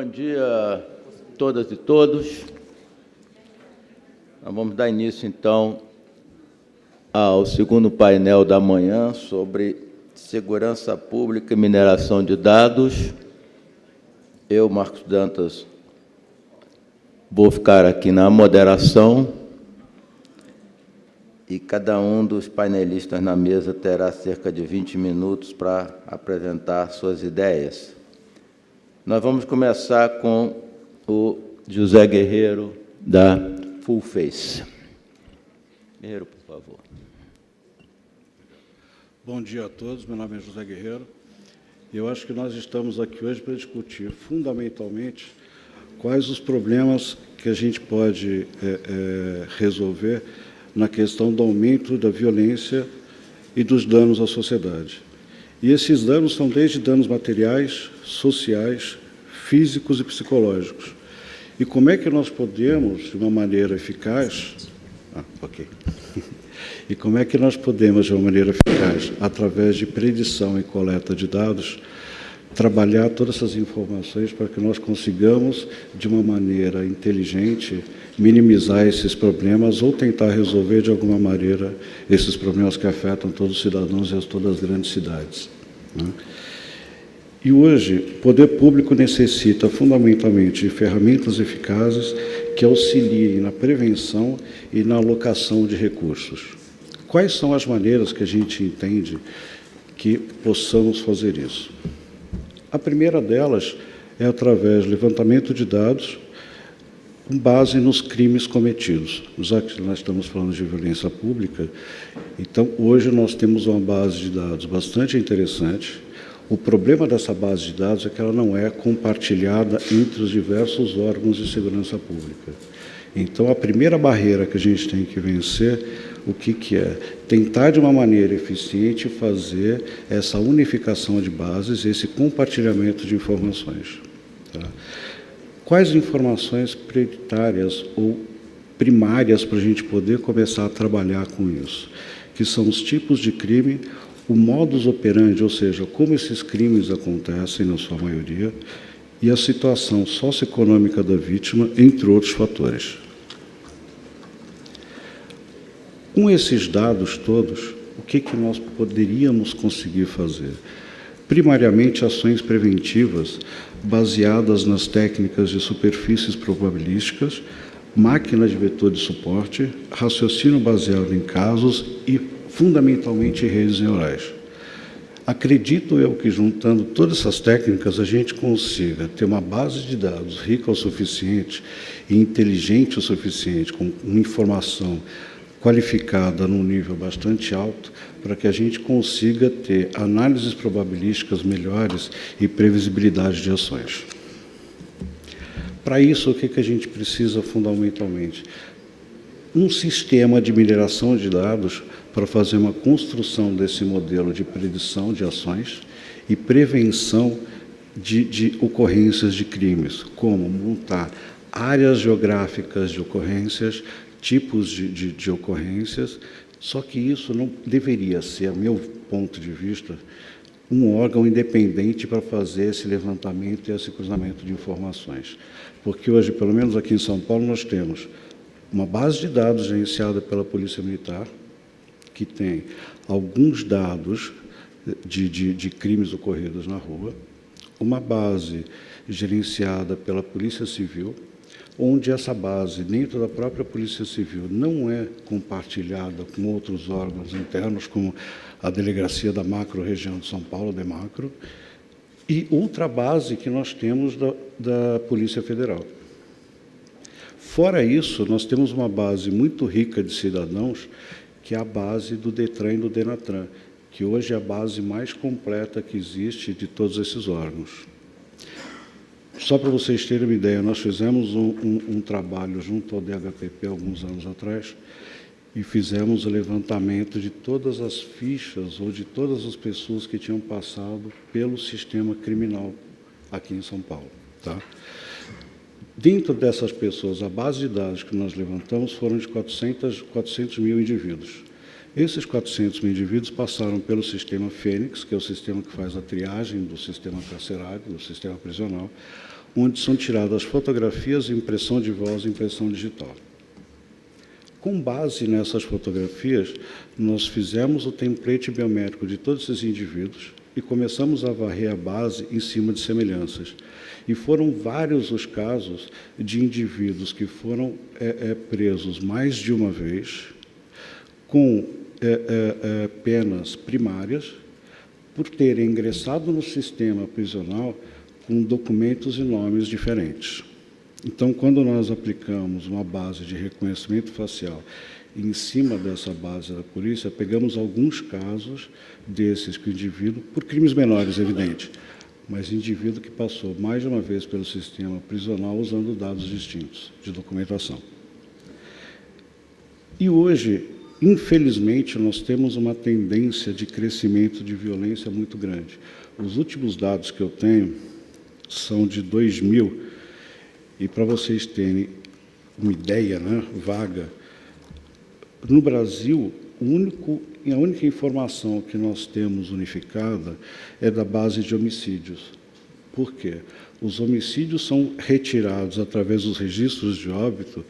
Bom dia a todas e todos. Nós vamos dar início, então, ao segundo painel da manhã sobre segurança pública e mineração de dados. Eu, Marcos Dantas, vou ficar aqui na moderação e cada um dos painelistas na mesa terá cerca de 20 minutos para apresentar suas ideias. Nós vamos começar com o José Guerreiro, da Full Face. Guerreiro, por favor. Bom dia a todos, meu nome é José Guerreiro. Eu acho que nós estamos aqui hoje para discutir, fundamentalmente, quais os problemas que a gente pode resolver na questão do aumento da violência e dos danos à sociedade. E esses danos são desde danos materiais, sociais, físicos e psicológicos. E como é que nós podemos, de uma maneira eficaz... E como é que nós podemos, de uma maneira eficaz, através de predição e coleta de dados, trabalhar todas essas informações para que nós consigamos, de uma maneira inteligente, minimizar esses problemas ou tentar resolver, de alguma maneira, esses problemas que afetam todos os cidadãos e todas as grandes cidades, né? E hoje, o poder público necessita, fundamentalmente, de ferramentas eficazes que auxiliem na prevenção e na alocação de recursos. Quais são as maneiras que a gente entende que possamos fazer isso? A primeira delas é através do levantamento de dados com base nos crimes cometidos. Já que nós estamos falando de violência pública, então, hoje nós temos uma base de dados bastante interessante. O problema dessa base de dados é que ela não é compartilhada entre os diversos órgãos de segurança pública. Então, a primeira barreira que a gente tem que vencer, o que é? Tentar, de uma maneira eficiente, fazer essa unificação de bases, esse compartilhamento de informações. Tá? Quais informações prioritárias ou primárias para a gente poder começar a trabalhar com isso? Que são os tipos de crime, o modus operandi, ou seja, como esses crimes acontecem, na sua maioria, e a situação socioeconômica da vítima, entre outros fatores. Com esses dados todos, o que nós poderíamos conseguir fazer? Primariamente, ações preventivas baseadas nas técnicas de superfícies probabilísticas, máquina de vetor de suporte, raciocínio baseado em casos e, fundamentalmente, redes neurais. Acredito eu que, juntando todas essas técnicas, a gente consiga ter uma base de dados rica o suficiente e inteligente o suficiente, com informação qualificada num nível bastante alto, para que a gente consiga ter análises probabilísticas melhores e previsibilidade de ações. Para isso, o que a gente precisa fundamentalmente? Um sistema de mineração de dados para fazer uma construção desse modelo de predição de ações e prevenção de ocorrências de crimes, como montar áreas geográficas de ocorrências, tipos de ocorrências, só que isso não deveria ser, a meu ponto de vista, um órgão independente para fazer esse levantamento e esse cruzamento de informações. Porque hoje, pelo menos aqui em São Paulo, nós temos uma base de dados gerenciada pela Polícia Militar, que tem alguns dados de crimes ocorridos na rua, uma base gerenciada pela Polícia Civil, onde essa base, dentro da própria Polícia Civil, não é compartilhada com outros órgãos internos, como a Delegacia da Macro-Região de São Paulo, DEMACRO, e outra base que nós temos da Polícia Federal. Fora isso, nós temos uma base muito rica de cidadãos, que é a base do DETRAN e do DENATRAN, que hoje é a base mais completa que existe de todos esses órgãos. Só para vocês terem uma ideia, nós fizemos um trabalho junto ao DHPP alguns anos atrás e fizemos o levantamento de todas as fichas ou de todas as pessoas que tinham passado pelo sistema criminal aqui em São Paulo. Tá? Dentro dessas pessoas, a base de dados que nós levantamos foram de 400 mil indivíduos. Esses 400 mil indivíduos passaram pelo sistema Fênix, que é o sistema que faz a triagem do sistema carcerário, do sistema prisional, onde são tiradas fotografias, impressão de voz e impressão digital. Com base nessas fotografias, nós fizemos o template biométrico de todos esses indivíduos e começamos a varrer a base em cima de semelhanças. E foram vários os casos de indivíduos que foram presos mais de uma vez, com penas primárias, por terem ingressado no sistema prisional com documentos e nomes diferentes. Então, quando nós aplicamos uma base de reconhecimento facial em cima dessa base da polícia, pegamos alguns casos desses que o indivíduo, por crimes menores, evidente, mas indivíduo que passou mais de uma vez pelo sistema prisional usando dados distintos de documentação. E hoje, infelizmente, nós temos uma tendência de crescimento de violência muito grande. Os últimos dados que eu tenho são de 2000, e para vocês terem uma ideia, né, vaga, no Brasil, a única informação que nós temos unificada é da base de homicídios. Por quê? Os homicídios são retirados através dos registros de óbito,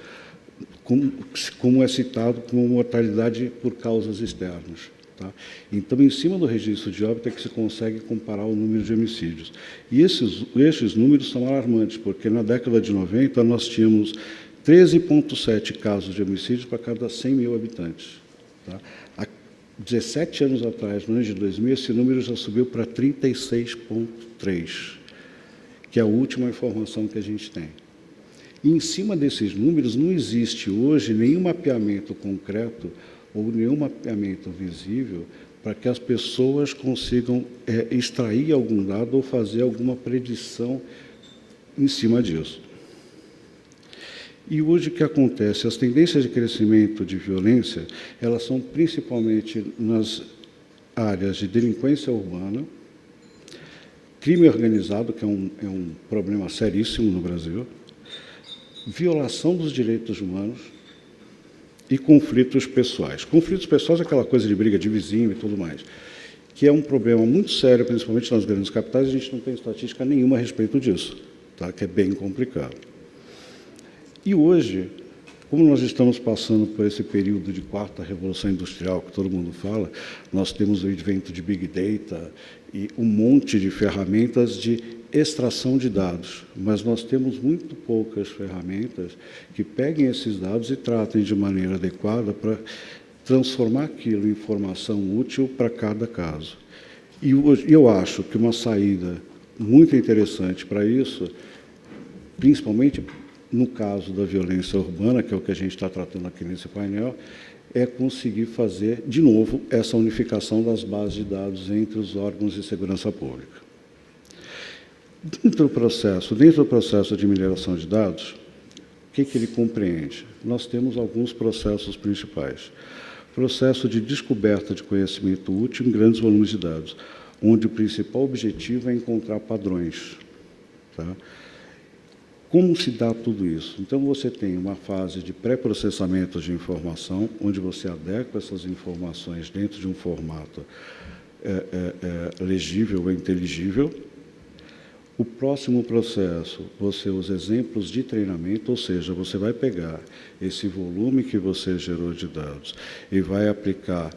como é citado, como mortalidade por causas externas. Tá? Então, em cima do registro de óbito é que se consegue comparar o número de homicídios. E esses números são alarmantes, porque na década de 90 nós tínhamos 13,7 casos de homicídio para cada 100 mil habitantes. Tá? Há 17 anos atrás, no ano de 2000, esse número já subiu para 36,3, que é a última informação que a gente tem. E, em cima desses números, não existe hoje nenhum mapeamento concreto ou nenhum mapeamento visível para que as pessoas consigam extrair algum dado ou fazer alguma predição em cima disso. E hoje o que acontece? As tendências de crescimento de violência, elas são principalmente nas áreas de delinquência urbana, crime organizado, que é um problema seríssimo no Brasil, violação dos direitos humanos e conflitos pessoais. Conflitos pessoais é aquela coisa de briga de vizinho e tudo mais, que é um problema muito sério, principalmente nas grandes capitais, a gente não tem estatística nenhuma a respeito disso, tá? Que é bem complicado. E hoje, como nós estamos passando por esse período de quarta revolução industrial, que todo mundo fala, nós temos o advento de Big Data e um monte de ferramentas de extração de dados, mas nós temos muito poucas ferramentas que peguem esses dados e tratem de maneira adequada para transformar aquilo em informação útil para cada caso. E eu acho que uma saída muito interessante para isso, principalmente no caso da violência urbana, que é o que a gente está tratando aqui nesse painel, é conseguir fazer, de novo, essa unificação das bases de dados entre os órgãos de segurança pública. Dentro do processo de mineração de dados, o que ele compreende? Nós temos alguns processos principais. Processo de descoberta de conhecimento útil em grandes volumes de dados, onde o principal objetivo é encontrar padrões. Tá? Como se dá tudo isso? Então, você tem uma fase de pré-processamento de informação, onde você adequa essas informações dentro de um formato legível ou inteligível. O próximo processo, você usa exemplos de treinamento, ou seja, você vai pegar esse volume que você gerou de dados e vai aplicar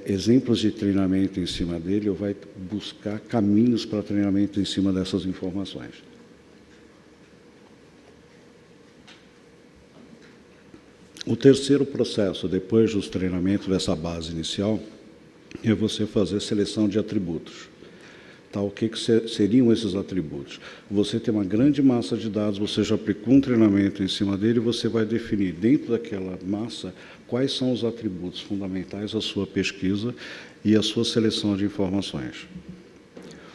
exemplos de treinamento em cima dele, ou vai buscar caminhos para treinamento em cima dessas informações. O terceiro processo, depois dos treinamentos dessa base inicial, é você fazer seleção de atributos. Tá, o que seriam esses atributos? Você tem uma grande massa de dados, você já aplicou um treinamento em cima dele, você vai definir dentro daquela massa quais são os atributos fundamentais à sua pesquisa e à sua seleção de informações.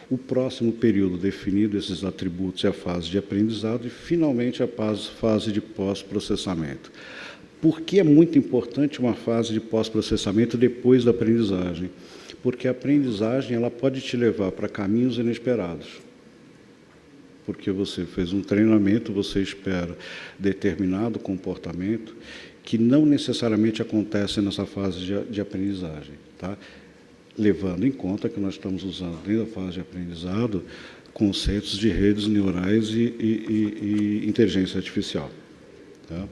O próximo período definido esses atributos é a fase de aprendizado e, finalmente, a fase de pós-processamento. Por que é muito importante uma fase de pós-processamento depois da aprendizagem? Porque a aprendizagem ela pode te levar para caminhos inesperados. Porque você fez um treinamento, você espera determinado comportamento que não necessariamente acontece nessa fase de aprendizagem. Tá? Levando em conta que nós estamos usando, dentro da fase de aprendizado, conceitos de redes neurais e inteligência artificial. Tá?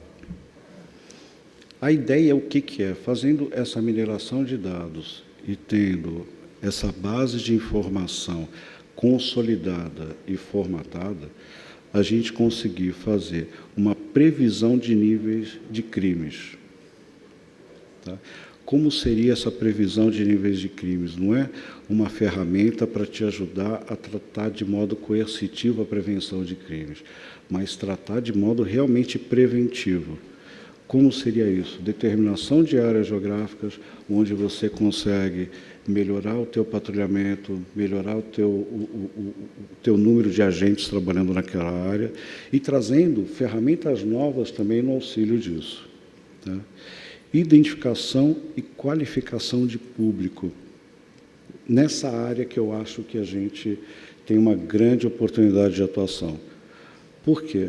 A ideia, o que é? Fazendo essa mineração de dados e tendo essa base de informação consolidada e formatada, a gente conseguir fazer uma previsão de níveis de crimes. Tá? Como seria essa previsão de níveis de crimes? Não é uma ferramenta para te ajudar a tratar de modo coercitivo a prevenção de crimes, mas tratar de modo realmente preventivo. Como seria isso? Determinação de áreas geográficas onde você consegue melhorar o teu patrulhamento, melhorar o teu número de agentes trabalhando naquela área e trazendo ferramentas novas também no auxílio disso. Tá? Identificação e qualificação de público. Nessa área que eu acho que a gente tem uma grande oportunidade de atuação. Por quê?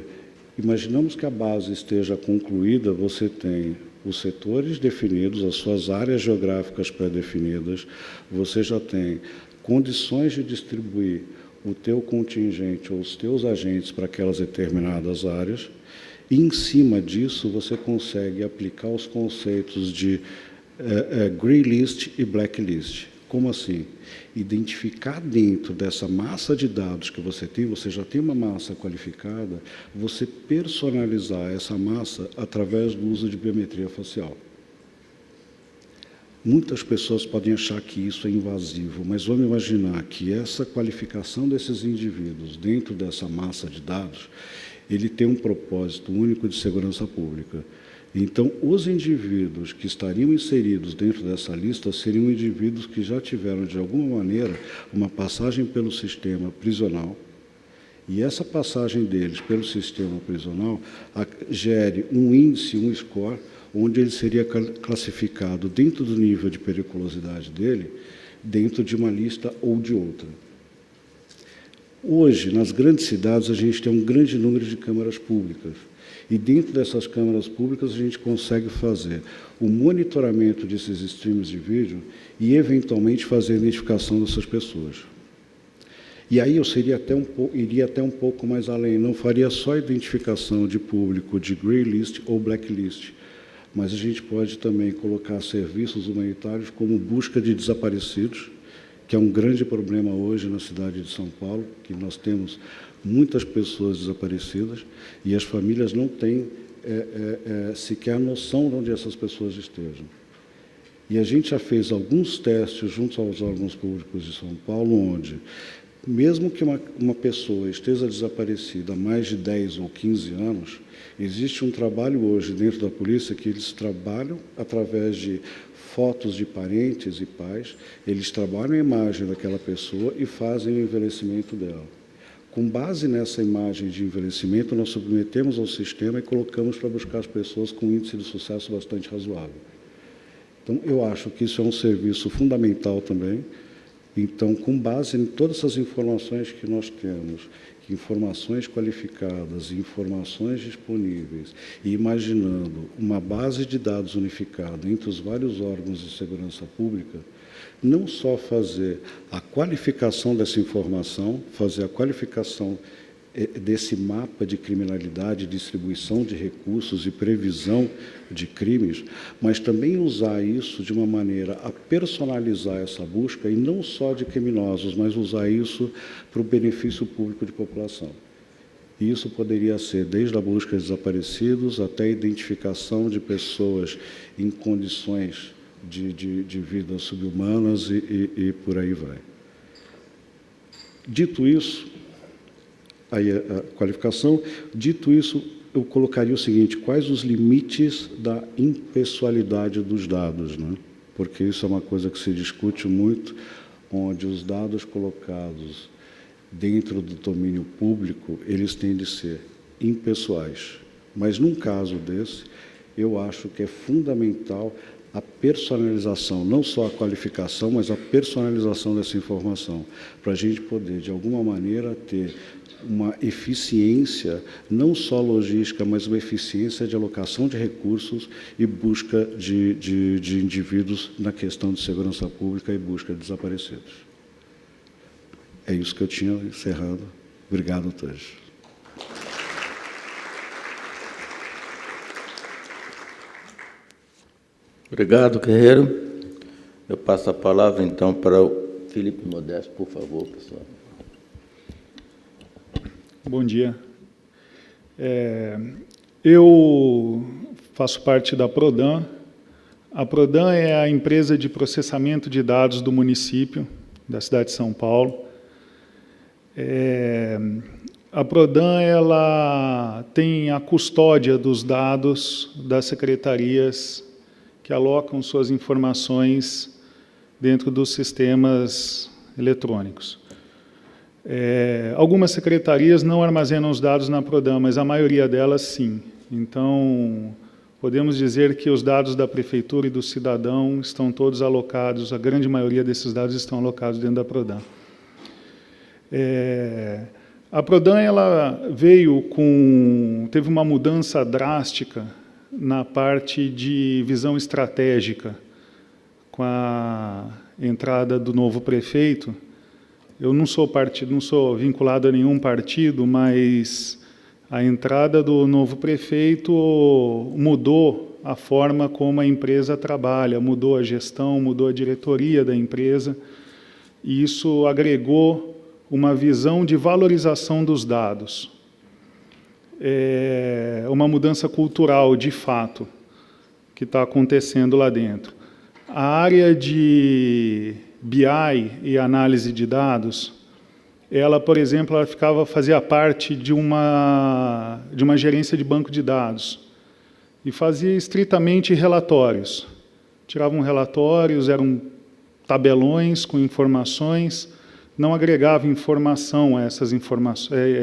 Imaginamos que a base esteja concluída, você tem os setores definidos, as suas áreas geográficas pré-definidas, você já tem condições de distribuir o teu contingente ou os teus agentes para aquelas determinadas áreas, e, em cima disso, você consegue aplicar os conceitos de grey list e black list. Como assim? Identificar dentro dessa massa de dados que você já tem uma massa qualificada, você personalizar essa massa através do uso de biometria facial. Muitas pessoas podem achar que isso é invasivo, mas vamos imaginar que essa qualificação desses indivíduos dentro dessa massa de dados, ele tem um propósito único de segurança pública. Então, os indivíduos que estariam inseridos dentro dessa lista seriam indivíduos que já tiveram, de alguma maneira, uma passagem pelo sistema prisional, e essa passagem deles pelo sistema prisional gere um índice, um score, onde ele seria classificado dentro do nível de periculosidade dele, dentro de uma lista ou de outra. Hoje, nas grandes cidades, a gente tem um grande número de câmaras públicas. E dentro dessas câmaras públicas a gente consegue fazer o monitoramento desses streams de vídeo e, eventualmente, fazer a identificação dessas pessoas. E aí eu iria até um pouco mais além, não faria só identificação de público de grey list ou black list, mas a gente pode também colocar serviços humanitários como busca de desaparecidos, que é um grande problema hoje na cidade de São Paulo, que nós temos muitas pessoas desaparecidas e as famílias não têm sequer a noção de onde essas pessoas estejam. E a gente já fez alguns testes junto aos órgãos públicos de São Paulo, onde, mesmo que uma pessoa esteja desaparecida há mais de 10 ou 15 anos, existe um trabalho hoje dentro da polícia que eles trabalham através de fotos de parentes e pais, eles trabalham a imagem daquela pessoa e fazem o envelhecimento dela. Com base nessa imagem de envelhecimento, nós submetemos ao sistema e colocamos para buscar as pessoas com um índice de sucesso bastante razoável. Então, eu acho que isso é um serviço fundamental também. Então, com base em todas essas informações que nós temos, informações qualificadas, informações disponíveis, e imaginando uma base de dados unificada entre os vários órgãos de segurança pública, não só fazer a qualificação dessa informação, fazer a qualificação desse mapa de criminalidade, distribuição de recursos e previsão de crimes, mas também usar isso de uma maneira a personalizar essa busca, e não só de criminosos, mas usar isso para o benefício público de população. E isso poderia ser desde a busca de desaparecidos até a identificação de pessoas em condições de vida subhumanas e por aí vai. Dito isso, aí a qualificação, dito isso, eu colocaria o seguinte: quais os limites da impessoalidade dos dados, né? Porque isso é uma coisa que se discute muito, onde os dados colocados dentro do domínio público, eles têm de ser impessoais. Mas, num caso desse, eu acho que é fundamental a personalização, não só a qualificação, mas a personalização dessa informação, para a gente poder, de alguma maneira, ter uma eficiência, não só logística, mas uma eficiência de alocação de recursos e busca de indivíduos na questão de segurança pública e busca de desaparecidos. É isso que eu tinha encerrado. Obrigado a todos. Obrigado, Guerreiro. Eu passo a palavra, então, para o Felipe Modesto, por favor, pessoal. Bom dia. Eu faço parte da Prodan. A Prodan é a empresa de processamento de dados do município, da cidade de São Paulo. A Prodan ela tem a custódia dos dados das secretarias que alocam suas informações dentro dos sistemas eletrônicos. Algumas secretarias não armazenam os dados na Prodan, mas a maioria delas sim. Então, podemos dizer que os dados da prefeitura e do cidadão estão todos alocados, a grande maioria desses dados estão alocados dentro da Prodan. A Prodan ela teve uma mudança drástica na parte de visão estratégica com a entrada do novo prefeito. Eu não sou vinculado a nenhum partido, mas a entrada do novo prefeito mudou a forma como a empresa trabalha, mudou a gestão, mudou a diretoria da empresa, e isso agregou uma visão de valorização dos dados. É uma mudança cultural, de fato, que está acontecendo lá dentro. A área de BI e análise de dados, ela, por exemplo, fazia parte de uma gerência de banco de dados e fazia estritamente relatórios. Tiravam relatórios, eram tabelões com informações, não agregava informação a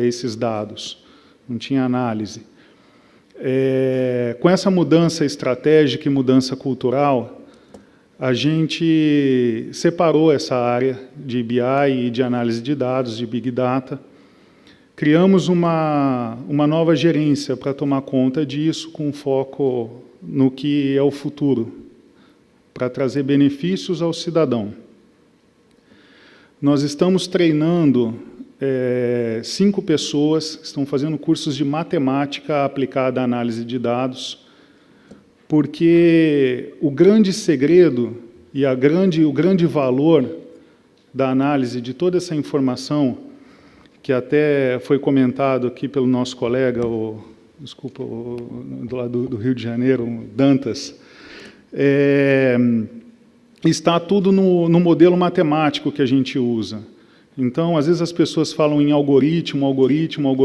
esses dados, não tinha análise. Com essa mudança estratégica e mudança cultural, a gente separou essa área de BI e de análise de dados, de Big Data. Criamos uma nova gerência para tomar conta disso, com foco no que é o futuro, para trazer benefícios ao cidadão. Nós estamos treinando 5 pessoas que estão fazendo cursos de matemática aplicada à análise de dados, porque o grande segredo e o grande valor da análise de toda essa informação, que até foi comentado aqui pelo nosso colega, do lado do Rio de Janeiro, Dantas, está tudo no modelo matemático que a gente usa. Então, às vezes as pessoas falam em algoritmo, algoritmo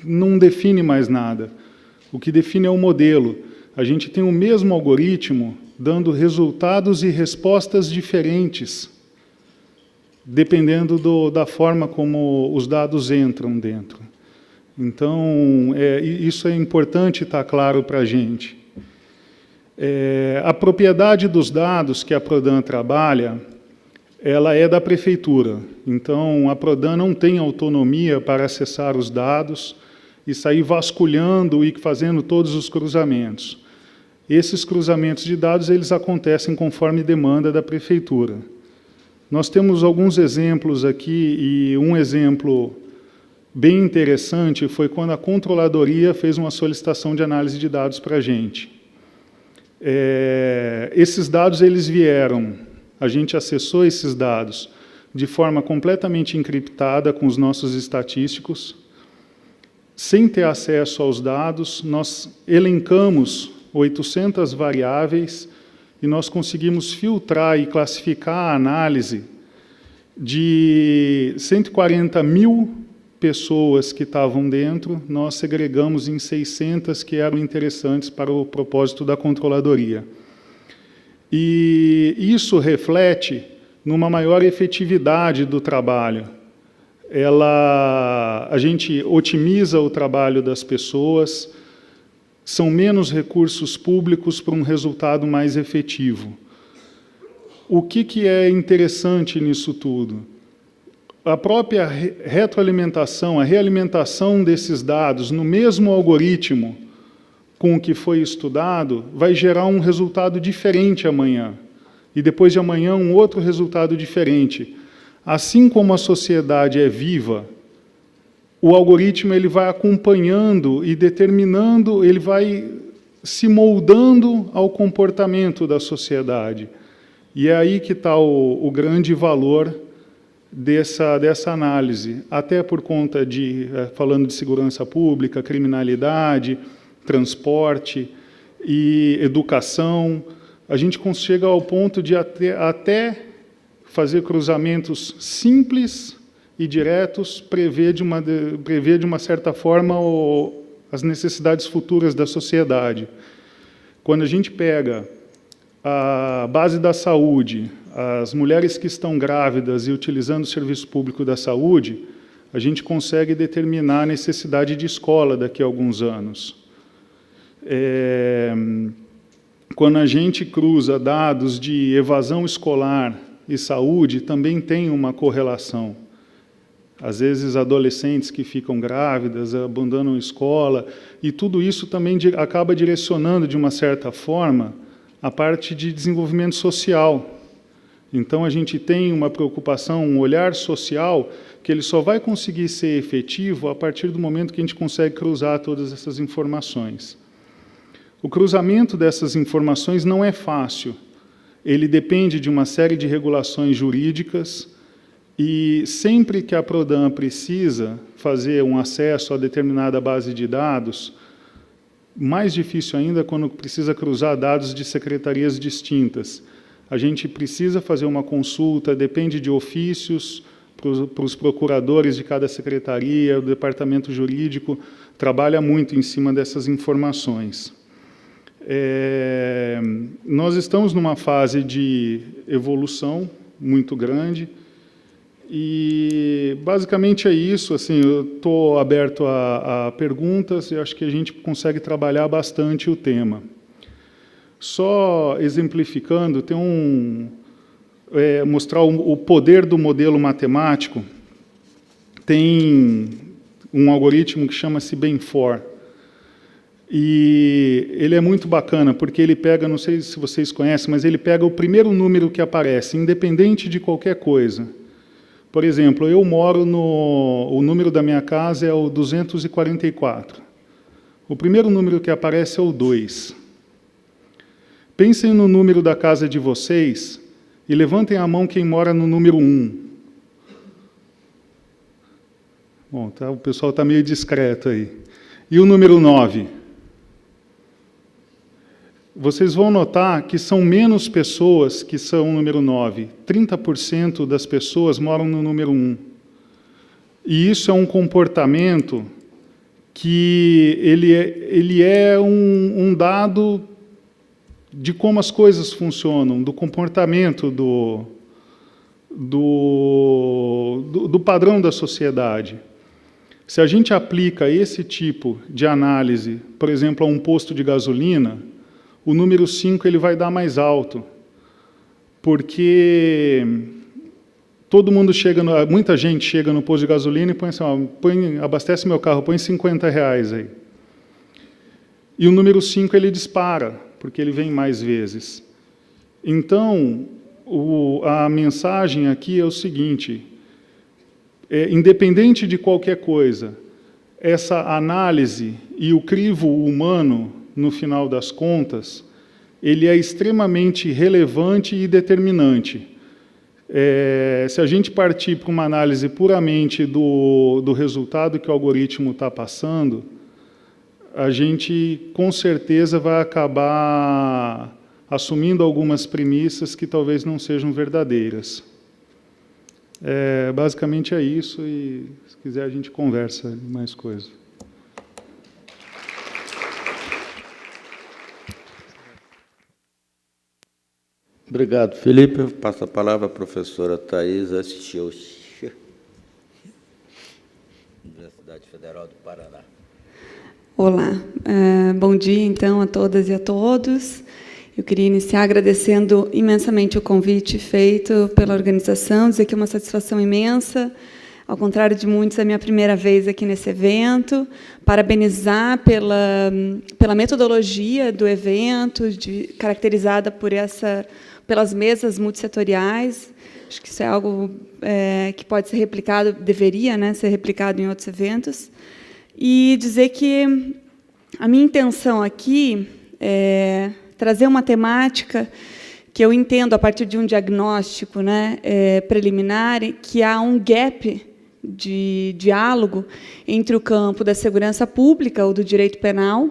não define mais nada. O que define é o modelo. A gente tem o mesmo algoritmo dando resultados e respostas diferentes, dependendo da forma como os dados entram dentro. Então, isso é importante estar claro para a gente. A propriedade dos dados que a Prodan trabalha, ela é da prefeitura. Então, a Prodan não tem autonomia para acessar os dados e sair vasculhando e fazendo todos os cruzamentos. Esses cruzamentos de dados, eles acontecem conforme demanda da prefeitura. Nós temos alguns exemplos aqui, e um exemplo bem interessante foi quando a Controladoria fez uma solicitação de análise de dados para a gente. Esses dados, eles vieram, a gente acessou esses dados de forma completamente encriptada com os nossos estatísticos. Sem ter acesso aos dados, nós elencamos 800 variáveis e nós conseguimos filtrar e classificar a análise de 140 mil pessoas que estavam dentro, nós segregamos em 600 que eram interessantes para o propósito da Controladoria. E isso reflete numa maior efetividade do trabalho. A gente otimiza o trabalho das pessoas, são menos recursos públicos para um resultado mais efetivo. O que é interessante nisso tudo? A própria retroalimentação, a realimentação desses dados no mesmo algoritmo com o que foi estudado vai gerar um resultado diferente amanhã. E depois de amanhã, um outro resultado diferente. Assim como a sociedade é viva, o algoritmo ele vai acompanhando e determinando, ele vai se moldando ao comportamento da sociedade. E é aí que está o grande valor dessa análise, até por conta de, falando de segurança pública, criminalidade, transporte e educação, a gente chega ao ponto de até fazer cruzamentos simples e diretos, prever de uma certa forma as necessidades futuras da sociedade. Quando a gente pega a base da saúde, as mulheres que estão grávidas e utilizando o serviço público da saúde, a gente consegue determinar a necessidade de escola daqui a alguns anos. Quando a gente cruza dados de evasão escolar e saúde, também tem uma correlação. Às vezes, adolescentes que ficam grávidas, abandonam a escola, e tudo isso também acaba direcionando, de uma certa forma, a parte de desenvolvimento social. Então, a gente tem uma preocupação, um olhar social, que ele só vai conseguir ser efetivo a partir do momento que a gente consegue cruzar todas essas informações. O cruzamento dessas informações não é fácil. Ele depende de uma série de regulações jurídicas, e sempre que a Prodam precisa fazer um acesso a determinada base de dados, mais difícil ainda quando precisa cruzar dados de secretarias distintas. A gente precisa fazer uma consulta, depende de ofícios para os procuradores de cada secretaria, o departamento jurídico trabalha muito em cima dessas informações. Nós estamos numa fase de evolução muito grande, e basicamente é isso. Assim, eu estou aberto a perguntas, e acho que a gente consegue trabalhar bastante o tema. Só exemplificando, tem mostrar o poder do modelo matemático. Tem um algoritmo que chama-se BEM4, e ele é muito bacana, porque ele pega, não sei se vocês conhecem, mas ele pega o primeiro número que aparece, independente de qualquer coisa. Por exemplo, eu moro o número da minha casa é o 244. O primeiro número que aparece é o 2. Pensem no número da casa de vocês e levantem a mão quem mora no número 1. Bom, tá, o pessoal está meio discreto aí. E o número 9? Vocês vão notar que são menos pessoas que são o número 9. 30% das pessoas moram no número 1. E isso é um comportamento que ele é um dado de como as coisas funcionam, do comportamento do padrão da sociedade. Se a gente aplica esse tipo de análise, por exemplo, a um posto de gasolina, o número 5 ele vai dar mais alto, porque muita gente chega no posto de gasolina e põe assim, abastece meu carro, põe R$50 aí. E o número 5 ele dispara, porque ele vem mais vezes. Então, a mensagem aqui é o seguinte: independente de qualquer coisa, essa análise e o crivo humano, no final das contas, ele é extremamente relevante e determinante. Se a gente partir para uma análise puramente do resultado que o algoritmo está passando, a gente, com certeza, vai acabar assumindo algumas premissas que talvez não sejam verdadeiras. Basicamente é isso, e se quiser a gente conversa mais coisas. Obrigado, Felipe. Eu passo a palavra à professora Thaisa Schultz, Universidade Federal do Paraná. Olá, bom dia, então, a todas e a todos. Eu queria iniciar agradecendo imensamente o convite feito pela organização, dizer que é uma satisfação imensa. Ao contrário de muitos, é a minha primeira vez aqui nesse evento. Parabenizar pela metodologia do evento, caracterizada pelas mesas multissetoriais. acho que isso é algo que pode ser replicado, deveria, né, ser replicado em outros eventos, e dizer que a minha intenção aqui é trazer uma temática que eu entendo, a partir de um diagnóstico, né, preliminar, que há um gap de diálogo entre o campo da segurança pública, ou do direito penal,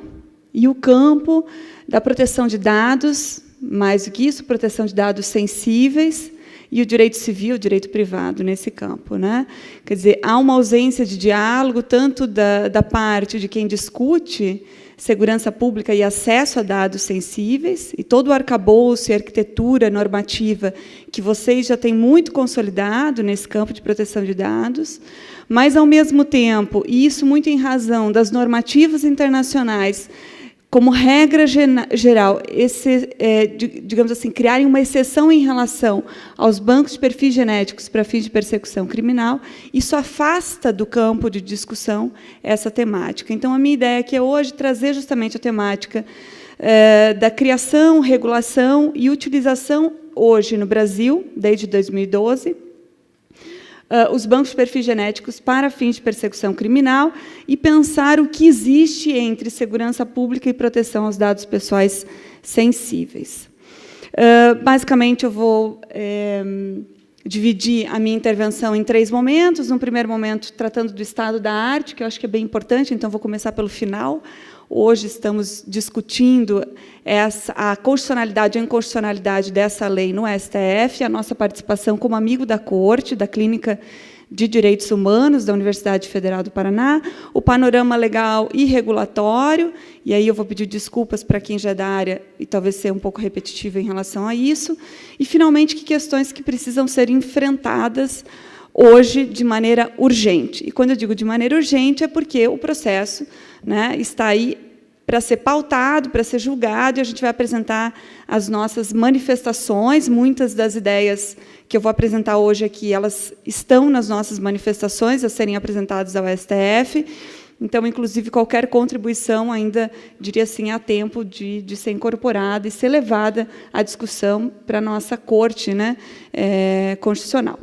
e o campo da proteção de dados, mais do que isso, proteção de dados sensíveis, e o direito civil, o direito privado, nesse campo, né? Quer dizer, há uma ausência de diálogo, tanto da parte de quem discute segurança pública e acesso a dados sensíveis, e todo o arcabouço e arquitetura normativa que vocês já têm muito consolidado nesse campo de proteção de dados, mas, ao mesmo tempo, e isso muito em razão das normativas internacionais, como regra geral, digamos assim, criarem uma exceção em relação aos bancos de perfis genéticos para fins de persecução criminal, isso afasta do campo de discussão essa temática. Então, a minha ideia aqui é hoje trazer justamente a temática da criação, regulação e utilização, hoje no Brasil, desde 2012, os bancos de perfis genéticos para fins de persecução criminal e pensar o que existe entre segurança pública e proteção aos dados pessoais sensíveis. Basicamente, eu vou dividir a minha intervenção em 3 momentos. No primeiro momento, tratando do estado da arte, que eu acho que é bem importante, então vou começar pelo final. Hoje estamos discutindo a constitucionalidade ou inconstitucionalidade dessa lei no STF, a nossa participação como amigo da Corte, da Clínica de Direitos Humanos da Universidade Federal do Paraná, o panorama legal e regulatório, e aí eu vou pedir desculpas para quem já é da área e talvez ser um pouco repetitivo em relação a isso, e, finalmente, que questões que precisam ser enfrentadas hoje de maneira urgente. E, quando eu digo de maneira urgente, é porque o processo, né, está aí para ser pautado, para ser julgado, e a gente vai apresentar as nossas manifestações. Muitas das ideias que eu vou apresentar hoje aqui, elas estão nas nossas manifestações a serem apresentadas ao STF. Então, inclusive, qualquer contribuição ainda, diria assim, há tempo de ser incorporada e ser levada à discussão para a nossa Corte, né, constitucional.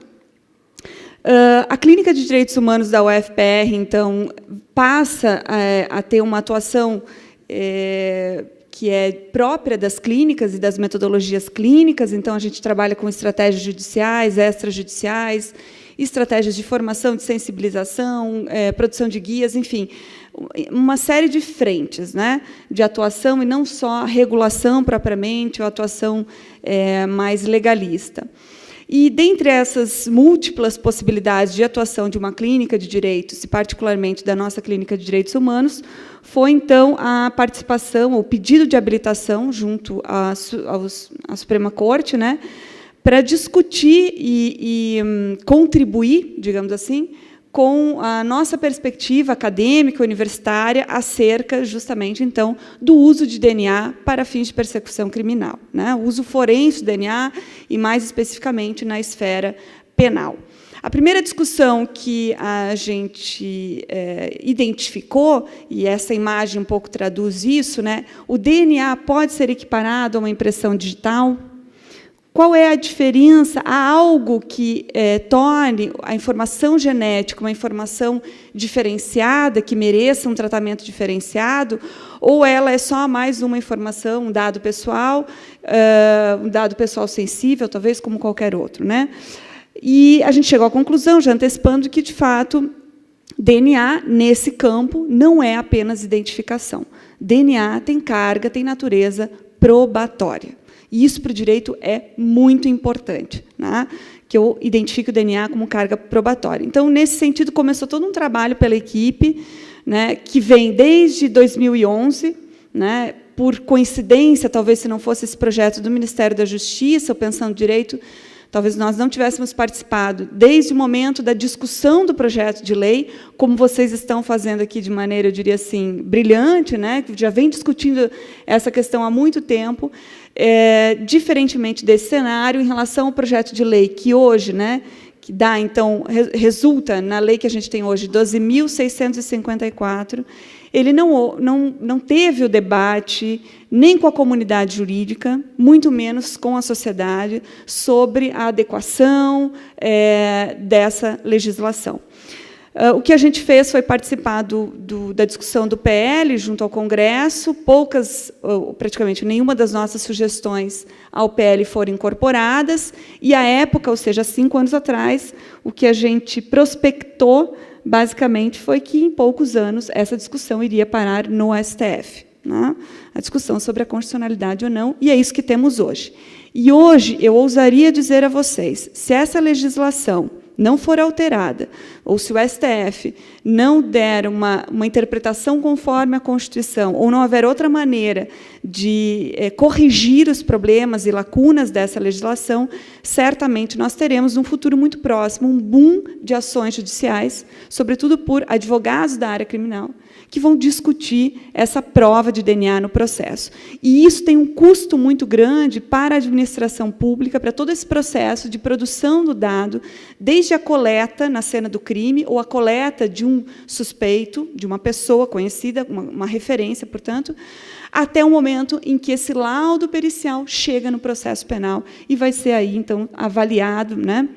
A Clínica de Direitos Humanos da UFPR, então, passa a ter uma atuação que é própria das clínicas e das metodologias clínicas. Então, a gente trabalha com estratégias judiciais, extrajudiciais, estratégias de formação, de sensibilização, produção de guias, enfim, uma série de frentes, né, de atuação, e não só a regulação propriamente, ou a atuação mais legalista. E, dentre essas múltiplas possibilidades de atuação de uma clínica de direitos, e particularmente da nossa Clínica de Direitos Humanos, foi, então, a participação, o pedido de habilitação junto à Suprema Corte, né, para discutir e contribuir, digamos assim, com a nossa perspectiva acadêmica, universitária, acerca, justamente, então, do uso de DNA para fins de persecução criminal, né? O uso forense do DNA e, mais especificamente, na esfera penal. A primeira discussão que a gente identificou, e essa imagem um pouco traduz isso, né? O DNA pode ser equiparado a uma impressão digital? Qual é a diferença? Há algo que torne a informação genética uma informação diferenciada, que mereça um tratamento diferenciado, ou ela é só mais uma informação, um dado pessoal sensível, talvez, como qualquer outro, né? E a gente chegou à conclusão, já antecipando, que, de fato, DNA, nesse campo, não é apenas identificação. DNA tem carga, tem natureza probatória. E isso, para o direito, é muito importante, né? Que eu identifique o DNA como carga probatória. Então, nesse sentido, começou todo um trabalho pela equipe, né, que vem desde 2011, né, por coincidência, talvez, se não fosse esse projeto do Ministério da Justiça, o Pensando Direito, talvez nós não tivéssemos participado desde o momento da discussão do projeto de lei, como vocês estão fazendo aqui de maneira, eu diria assim, brilhante, né, que já vem discutindo essa questão há muito tempo. Diferentemente desse cenário, em relação ao projeto de lei que hoje, né, que dá, então, resulta na lei que a gente tem hoje, 12.654, ele não teve o debate nem com a comunidade jurídica, muito menos com a sociedade, sobre a adequação dessa legislação. O que a gente fez foi participar da discussão do PL junto ao Congresso. Praticamente nenhuma das nossas sugestões ao PL foram incorporadas, e, à época, ou seja, 5 anos atrás, o que a gente prospectou, basicamente, foi que, em poucos anos, essa discussão iria parar no STF, né? A discussão sobre a constitucionalidade ou não, e é isso que temos hoje. E hoje, eu ousaria dizer a vocês, se essa legislação não for alterada, ou se o STF não der uma interpretação conforme a Constituição, ou não houver outra maneira de corrigir os problemas e lacunas dessa legislação, certamente nós teremos, num futuro muito próximo, um boom de ações judiciais, sobretudo por advogados da área criminal, que vão discutir essa prova de DNA no processo. E isso tem um custo muito grande para a administração pública, para todo esse processo de produção do dado, desde a coleta na cena do crime, ou a coleta de um suspeito, de uma pessoa conhecida, uma referência, portanto, até o momento em que esse laudo pericial chega no processo penal e vai ser aí, então, avaliado, né,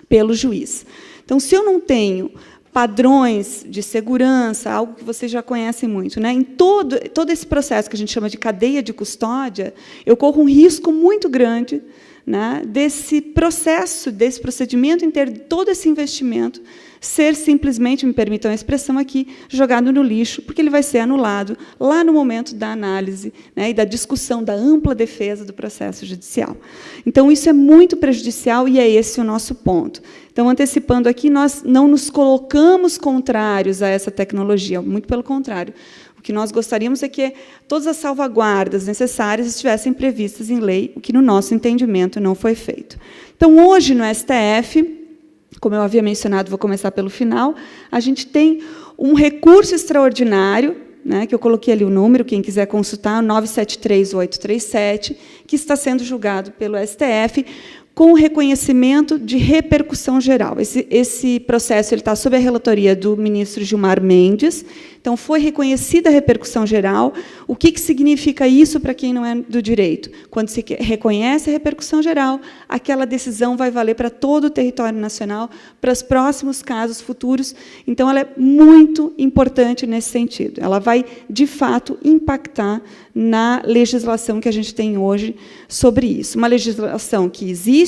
pelo juiz. Então, se eu não tenho padrões de segurança, algo que vocês já conhecem muito, né? Em todo esse processo que a gente chama de cadeia de custódia, eu corro um risco muito grande, né, desse processo, desse procedimento inteiro, de todo esse investimento, ser simplesmente, me permitam a expressão aqui, jogado no lixo, porque ele vai ser anulado lá no momento da análise, né, e da discussão da ampla defesa do processo judicial. Então, isso é muito prejudicial e é esse o nosso ponto. Então, antecipando aqui, nós não nos colocamos contrários a essa tecnologia, muito pelo contrário. O que nós gostaríamos é que todas as salvaguardas necessárias estivessem previstas em lei, o que, no nosso entendimento, não foi feito. Então, hoje, no STF, como eu havia mencionado, vou começar pelo final, a gente tem um recurso extraordinário, né, que eu coloquei ali o número, quem quiser consultar, 973837, que está sendo julgado pelo STF, com reconhecimento de repercussão geral. Esse processo ele está sob a relatoria do ministro Gilmar Mendes. Então, foi reconhecida a repercussão geral. O que significa isso para quem não é do direito? Quando se reconhece a repercussão geral, aquela decisão vai valer para todo o território nacional, para os próximos casos futuros. Então, ela é muito importante nesse sentido. Ela vai, de fato, impactar na legislação que a gente tem hoje sobre isso. Uma legislação que existe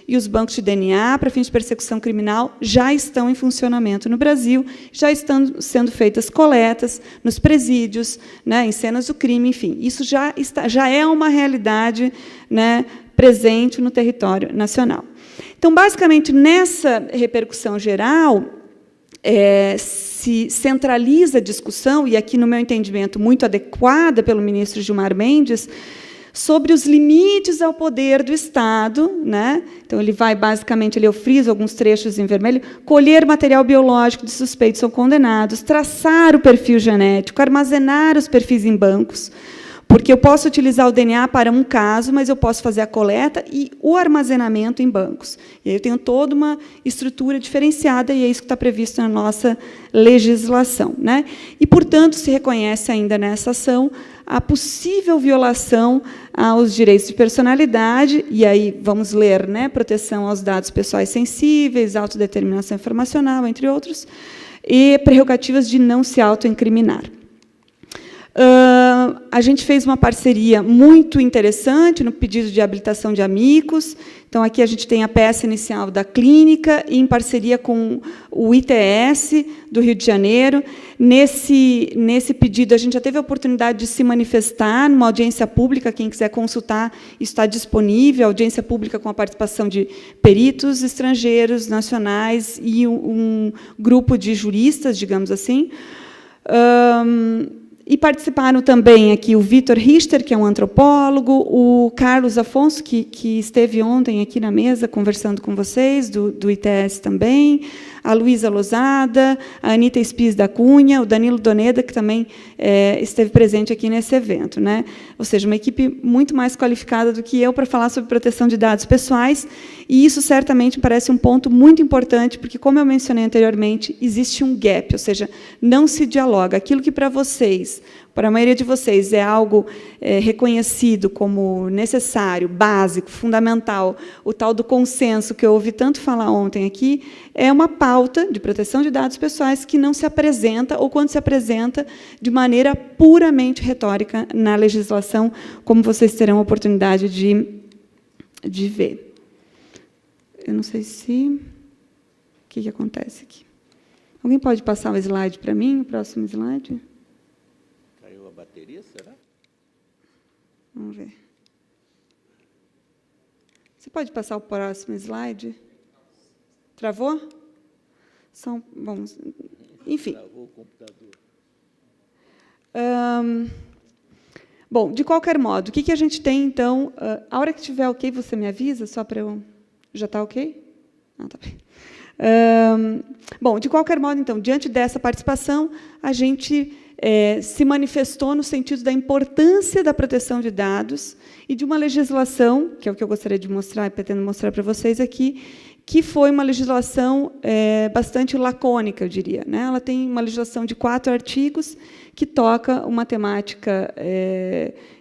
e os bancos de DNA, para fins de persecução criminal, já estão em funcionamento no Brasil, já estão sendo feitas coletas nos presídios, né, em cenas do crime, enfim. Isso já é uma realidade, né, presente no território nacional. Então, basicamente, nessa repercussão geral, se centraliza a discussão, e aqui, no meu entendimento, muito adequada pelo ministro Gilmar Mendes, sobre os limites ao poder do Estado, né? Então, ele vai, basicamente, eu friso alguns trechos em vermelho, colher material biológico de suspeitos ou condenados, traçar o perfil genético, armazenar os perfis em bancos, porque eu posso utilizar o DNA para um caso, mas eu posso fazer a coleta e o armazenamento em bancos. E aí eu tenho toda uma estrutura diferenciada, e é isso que está previsto na nossa legislação, né? E, portanto, se reconhece ainda nessa ação a possível violação aos direitos de personalidade, e aí vamos ler, né, proteção aos dados pessoais sensíveis, autodeterminação informacional, entre outros, e prerrogativas de não se autoincriminar. A gente fez uma parceria muito interessante no pedido de habilitação de amigos. Então, aqui a gente tem a peça inicial da clínica, em parceria com o ITS do Rio de Janeiro. Nesse pedido, a gente já teve a oportunidade de se manifestar numa audiência pública. Quem quiser consultar, está disponível, audiência pública com a participação de peritos estrangeiros, nacionais e um grupo de juristas, digamos assim. E participaram também aqui o Vitor Richter, que é um antropólogo, o Carlos Afonso, que esteve ontem aqui na mesa conversando com vocês, do ITS também, a Luísa Lozada, a Anita Spies da Cunha, o Danilo Doneda, que também esteve presente aqui nesse evento, né? Ou seja, uma equipe muito mais qualificada do que eu para falar sobre proteção de dados pessoais, e isso certamente me parece um ponto muito importante, porque, como eu mencionei anteriormente, existe um gap, ou seja, não se dialoga. Aquilo que para vocês, para a maioria de vocês, é algo reconhecido como necessário, básico, fundamental, o tal do consenso que eu ouvi tanto falar ontem aqui, é uma pauta de proteção de dados pessoais que não se apresenta, ou quando se apresenta, de maneira puramente retórica na legislação, como vocês terão a oportunidade de ver. Eu não sei se... O que acontece aqui? Alguém pode passar o slide para mim, o próximo slide? Caiu a bateria, será? Vamos ver. Você pode passar o próximo slide? Travou? Bom, enfim. Travou o computador. Bom, de qualquer modo, o que a gente tem, então... A hora que estiver ok, você me avisa, só para eu... Já está ok? Ah, está bem. Bom, de qualquer modo, então, diante dessa participação, a gente se manifestou no sentido da importância da proteção de dados e de uma legislação, que é o que eu gostaria de mostrar, e pretendo mostrar para vocês aqui, que foi uma legislação bastante lacônica, eu diria, né? Ela tem uma legislação de 4 artigos que toca uma temática,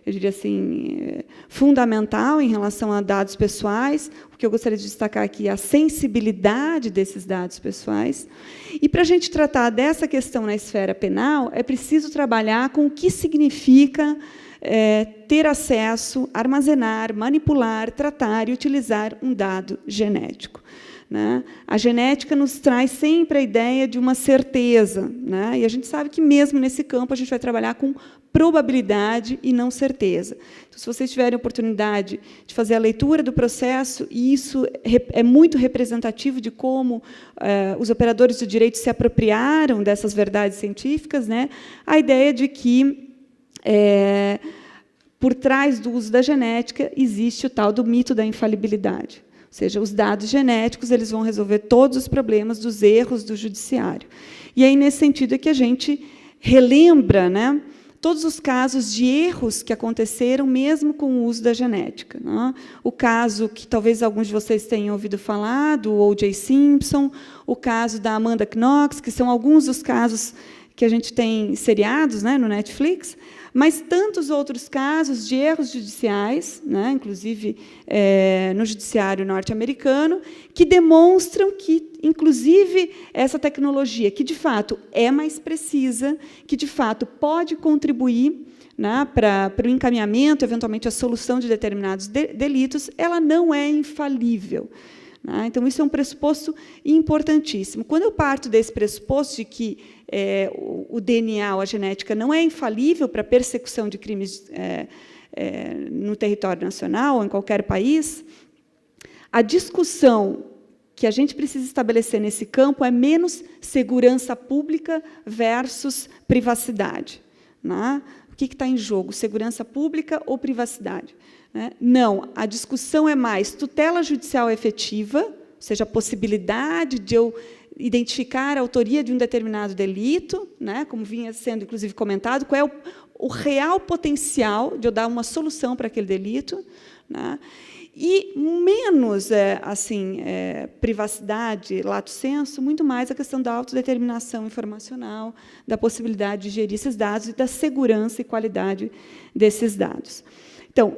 eu diria assim, fundamental em relação a dados pessoais. O que eu gostaria de destacar aqui é a sensibilidade desses dados pessoais. E, para a gente tratar dessa questão na esfera penal, é preciso trabalhar com o que significa ter acesso, armazenar, manipular, tratar e utilizar um dado genético, né? A genética nos traz sempre a ideia de uma certeza, né? E a gente sabe que, mesmo nesse campo, a gente vai trabalhar com probabilidade e não certeza. Então, se vocês tiverem a oportunidade de fazer a leitura do processo, e isso é muito representativo de como os operadores do direito se apropriaram dessas verdades científicas, né? A ideia de que por trás do uso da genética existe o tal do mito da infalibilidade. Ou seja, os dados genéticos eles vão resolver todos os problemas dos erros do judiciário. E aí, nesse sentido, é que a gente relembra, né, todos os casos de erros que aconteceram mesmo com o uso da genética, né? O caso que talvez alguns de vocês tenham ouvido falar, do O.J. Simpson, o caso da Amanda Knox, que são alguns dos casos que a gente tem seriados, né, no Netflix, mas tantos outros casos de erros judiciais, né, inclusive no judiciário norte-americano, que demonstram que, inclusive, essa tecnologia, que, de fato, é mais precisa, que, de fato, pode contribuir, né, para o encaminhamento, eventualmente, a solução de determinados delitos, ela não é infalível. Então, isso é um pressuposto importantíssimo. Quando eu parto desse pressuposto de que o DNA, ou a genética, não é infalível para a persecução de crimes no território nacional ou em qualquer país, a discussão que a gente precisa estabelecer nesse campo é menos segurança pública versus privacidade, né? O que está em jogo, segurança pública ou privacidade? Não, a discussão é mais tutela judicial efetiva, ou seja, a possibilidade de eu identificar a autoria de um determinado delito, né, como vinha sendo, inclusive, comentado, qual é o real potencial de eu dar uma solução para aquele delito, né, e menos privacidade, lato sensu, muito mais a questão da autodeterminação informacional, da possibilidade de gerir esses dados e da segurança e qualidade desses dados. Então,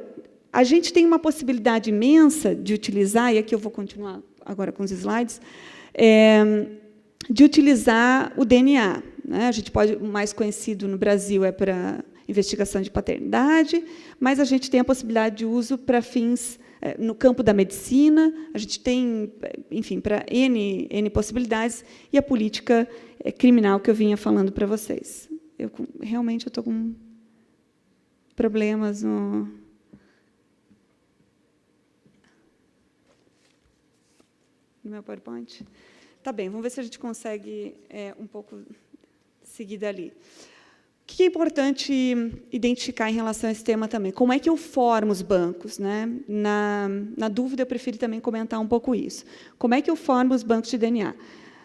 a gente tem uma possibilidade imensa de utilizar, e aqui eu vou continuar agora com os slides, de utilizar o DNA. Né? A gente pode, o mais conhecido no Brasil é para investigação de paternidade, mas a gente tem a possibilidade de uso para fins no campo da medicina, a gente tem, enfim, para N possibilidades, e a política criminal que eu vinha falando para vocês. Realmente, eu estou com problemas no meu PowerPoint. Tá bem, vamos ver se a gente consegue um pouco seguir dali. O que é importante identificar em relação a esse tema também? Como é que eu formo os bancos? Né? Na dúvida, eu prefiro também comentar um pouco isso. Como é que eu formo os bancos de DNA?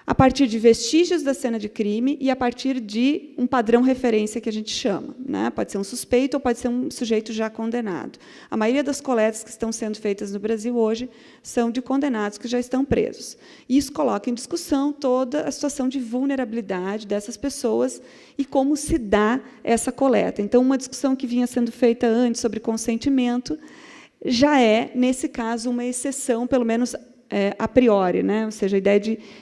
a partir de vestígios da cena de crime e a partir de um padrão referência que a gente chama, né? Pode ser um suspeito ou pode ser um sujeito já condenado. A maioria das coletas que estão sendo feitas no Brasil hoje são de condenados que já estão presos. Isso coloca em discussão toda a situação de vulnerabilidade dessas pessoas e como se dá essa coleta. Então, uma discussão que vinha sendo feita antes sobre consentimento já é, nesse caso, uma exceção, pelo menos a priori, né? Ou seja, a ideia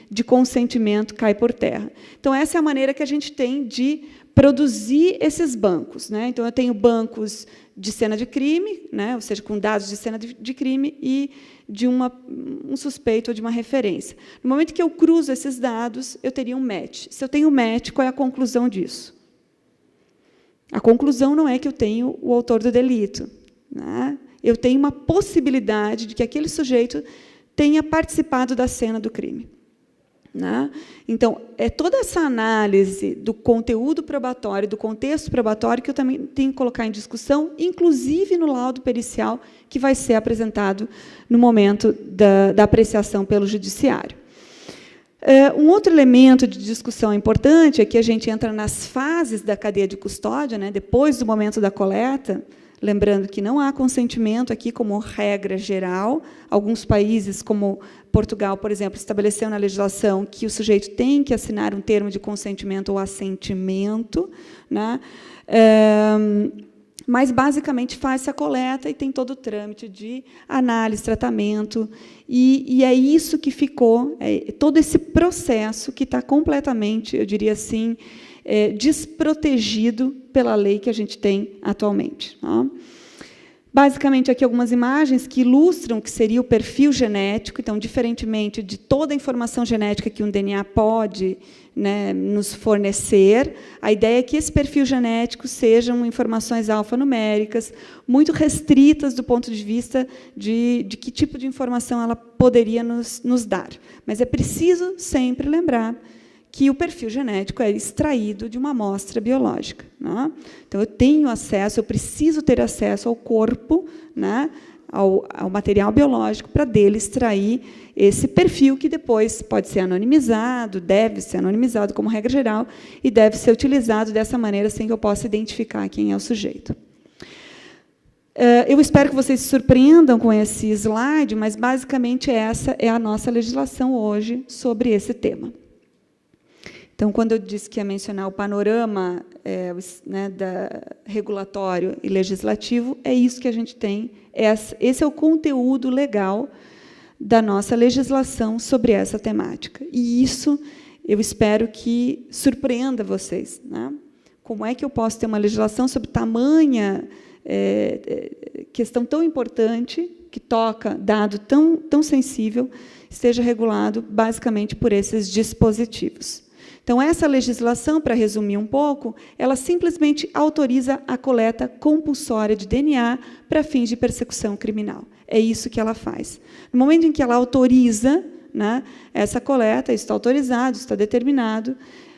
de consentimento cai por terra. Então, essa é a maneira que a gente tem de produzir esses bancos, né? Então, eu tenho bancos de cena de crime, né? Ou seja, com dados de cena de crime e de um suspeito ou de uma referência. No momento que eu cruzo esses dados, eu teria um match. Se eu tenho um match, qual é a conclusão disso? A conclusão não é que eu tenho o autor do delito, né? Eu tenho uma possibilidade de que aquele sujeito tenha participado da cena do crime, né? Então, é toda essa análise do conteúdo probatório, do contexto probatório, que eu também tenho que colocar em discussão, inclusive no laudo pericial, que vai ser apresentado no momento da apreciação pelo judiciário. Um outro elemento de discussão importante é que a gente entra nas fases da cadeia de custódia, né, depois do momento da coleta. Lembrando que não há consentimento aqui como regra geral. Alguns países, como Portugal, por exemplo, estabeleceu na legislação que o sujeito tem que assinar um termo de consentimento ou assentimento, né? Mas, basicamente, faz-se a coleta e tem todo o trâmite de análise, tratamento, e é isso que ficou, todo esse processo que está completamente, eu diria assim, desprotegido pela lei que a gente tem atualmente. Tá? Basicamente, aqui algumas imagens que ilustram o que seria o perfil genético. Então, diferentemente de toda a informação genética que um DNA pode, né, nos fornecer, a ideia é que esse perfil genético sejam informações alfanuméricas, muito restritas do ponto de vista de que tipo de informação ela poderia nos dar. Mas é preciso sempre lembrar que o perfil genético é extraído de uma amostra biológica, né? Então, eu tenho acesso, eu preciso ter acesso ao corpo, né, ao material biológico, para dele extrair esse perfil, que depois pode ser anonimizado, deve ser anonimizado como regra geral, e deve ser utilizado dessa maneira, sem que eu possa identificar quem é o sujeito. Eu espero que vocês se surpreendam com esse slide, mas, basicamente, essa é a nossa legislação hoje sobre esse tema. Então, quando eu disse que ia mencionar o panorama né, regulatório e legislativo, é isso que a gente tem. Esse é o conteúdo legal da nossa legislação sobre essa temática. E isso eu espero que surpreenda vocês, né? Como é que eu posso ter uma legislação sobre tamanha questão tão importante, que toca dado tão sensível, esteja regulado basicamente por esses dispositivos. Então, essa legislação, para resumir um pouco, ela simplesmente autoriza a coleta compulsória de DNA para fins de persecução criminal. É isso que ela faz. No momento em que ela autoriza, né, essa coleta, isso está autorizado, isso está determinado,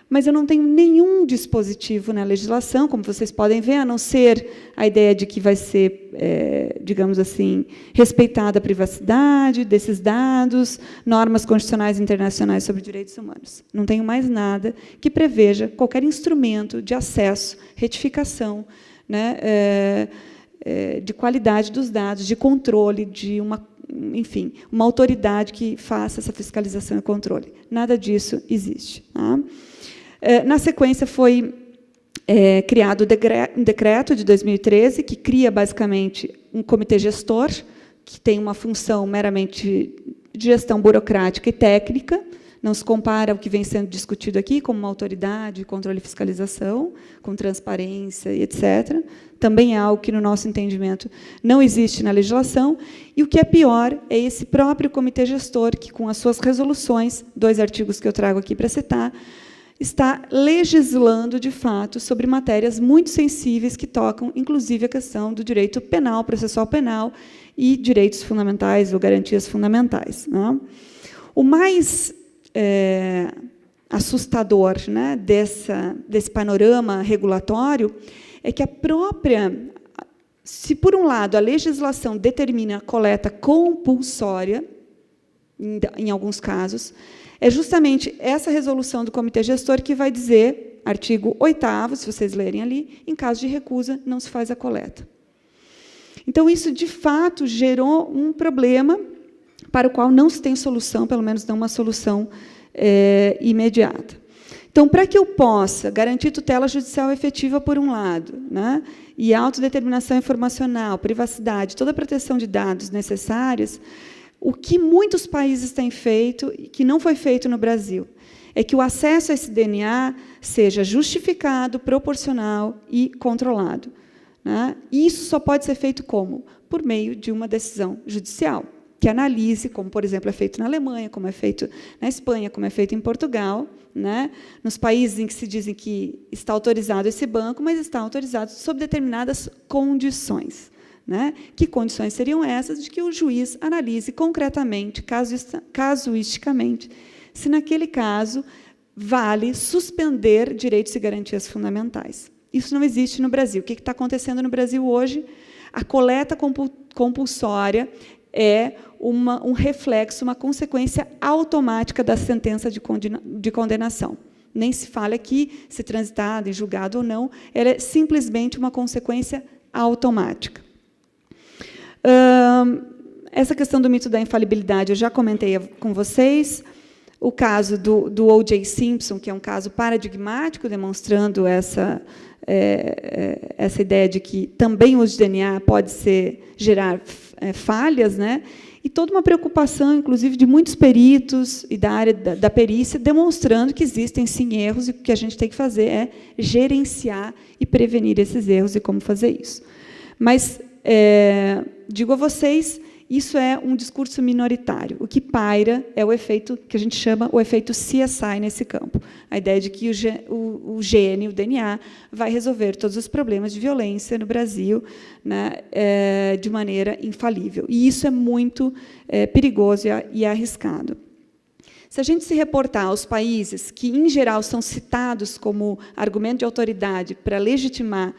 mas eu não tenho nenhum dispositivo na legislação, como vocês podem ver, a não ser a ideia de que vai ser, digamos assim, respeitada a privacidade desses dados, normas constitucionais internacionais sobre direitos humanos. Não tenho mais nada que preveja qualquer instrumento de acesso, retificação, né, de qualidade dos dados, de controle, de enfim, uma autoridade que faça essa fiscalização e controle. Nada disso existe. Tá? Na sequência, foi criado um decreto de 2013, que cria, basicamente, um comitê gestor, que tem uma função meramente de gestão burocrática e técnica, não se compara ao que vem sendo discutido aqui, como uma autoridade, controle e fiscalização, com transparência e etc. Também é algo que, no nosso entendimento, não existe na legislação. E o que é pior é esse próprio comitê gestor, que, com as suas resoluções, 2 artigos que eu trago aqui para citar, está legislando, de fato, sobre matérias muito sensíveis que tocam, inclusive, a questão do direito penal, processual penal e direitos fundamentais ou garantias fundamentais. Né? O mais assustador, né, desse panorama regulatório é que se, por um lado, a legislação determina a coleta compulsória, em alguns casos, é justamente essa resolução do comitê gestor que vai dizer, artigo 8º, se vocês lerem ali, em caso de recusa, não se faz a coleta. Então, isso, de fato, gerou um problema para o qual não se tem solução, pelo menos não uma solução imediata. Então, para que eu possa garantir tutela judicial efetiva, por um lado, né, e autodeterminação informacional, privacidade, toda a proteção de dados necessárias, o que muitos países têm feito e que não foi feito no Brasil é que o acesso a esse DNA seja justificado, proporcional e controlado, né? E isso só pode ser feito como? Por meio de uma decisão judicial, que analise, como, por exemplo, é feito na Alemanha, como é feito na Espanha, como é feito em Portugal, né? Nos países em que se dizem que está autorizado esse banco, mas está autorizado sob determinadas condições, né? Que condições seriam essas? De que o juiz analise concretamente, casuisticamente, se, naquele caso, vale suspender direitos e garantias fundamentais. Isso não existe no Brasil. O que está acontecendo no Brasil hoje? A coleta compulsória é um reflexo, uma consequência automática da sentença de condenação. Nem se fala aqui se transitada em julgado ou não, ela é simplesmente uma consequência automática. Essa questão do mito da infalibilidade eu já comentei com vocês. O caso do O.J. Simpson, que é um caso paradigmático, demonstrando essa ideia de que também o uso de DNA pode gerar falhas, né? E toda uma preocupação, inclusive, de muitos peritos e da área da perícia, demonstrando que existem, sim, erros, e o que a gente tem que fazer é gerenciar e prevenir esses erros e como fazer isso. Mas, digo a vocês, isso é um discurso minoritário. O que paira é o efeito que a gente chama o efeito CSI nesse campo. A ideia de que o gene, o DNA, vai resolver todos os problemas de violência no Brasil, né, de maneira infalível. E isso é muito perigoso e arriscado. Se a gente se reportar aos países que, em geral, são citados como argumento de autoridade para legitimar,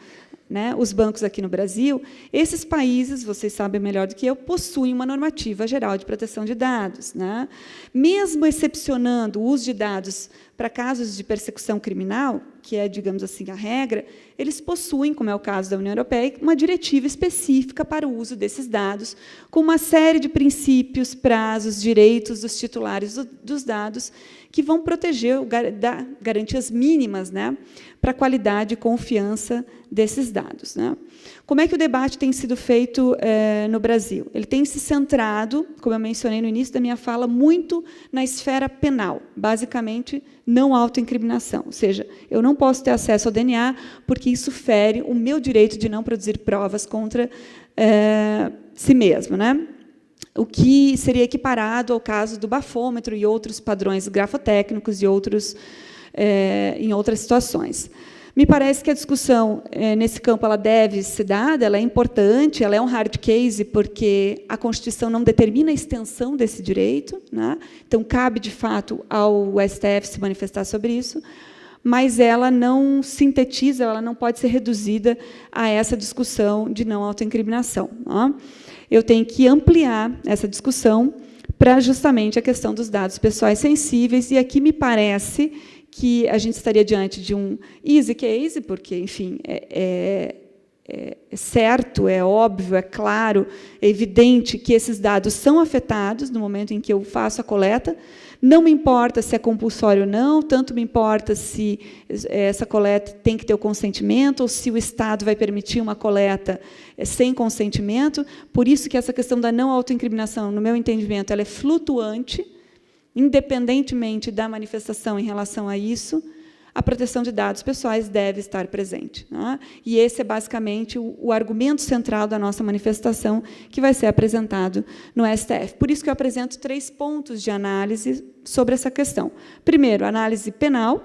né, os bancos aqui no Brasil, esses países, vocês sabem melhor do que eu, possuem uma normativa geral de proteção de dados, né? Mesmo excepcionando o uso de dados para casos de persecução criminal, que é, digamos assim, a regra, eles possuem, como é o caso da União Europeia, uma diretiva específica para o uso desses dados, com uma série de princípios, prazos, direitos dos titulares dos dados, que vão proteger, dar garantias mínimas, né, para a qualidade e confiança desses dados, né? Como é que o debate tem sido feito no Brasil? Ele tem se centrado, como eu mencionei no início da minha fala, muito na esfera penal, basicamente não autoincriminação, ou seja, eu não posso ter acesso ao DNA porque isso fere o meu direito de não produzir provas contra si mesmo, né? O que seria equiparado ao caso do bafômetro e outros padrões grafotécnicos e em outras situações. Me parece que a discussão nesse campo ela deve ser dada, ela é importante, ela é um hard case, porque a Constituição não determina a extensão desse direito, né? Então, cabe, de fato, ao STF se manifestar sobre isso, mas ela não sintetiza, ela não pode ser reduzida a essa discussão de não autoincriminação, né? Eu tenho que ampliar essa discussão para justamente a questão dos dados pessoais sensíveis, e aqui me parece que a gente estaria diante de um easy case, porque, enfim, é certo, é óbvio, é claro, é evidente que esses dados são afetados no momento em que eu faço a coleta. Não me importa se é compulsório ou não, tanto me importa se essa coleta tem que ter o consentimento ou se o Estado vai permitir uma coleta sem consentimento. Por isso que essa questão da não autoincriminação, no meu entendimento, ela é flutuante, independentemente da manifestação em relação a isso, a proteção de dados pessoais deve estar presente, né? E esse é basicamente o argumento central da nossa manifestação, que vai ser apresentado no STF. Por isso que eu apresento 3 pontos de análise sobre essa questão. Primeiro, análise penal,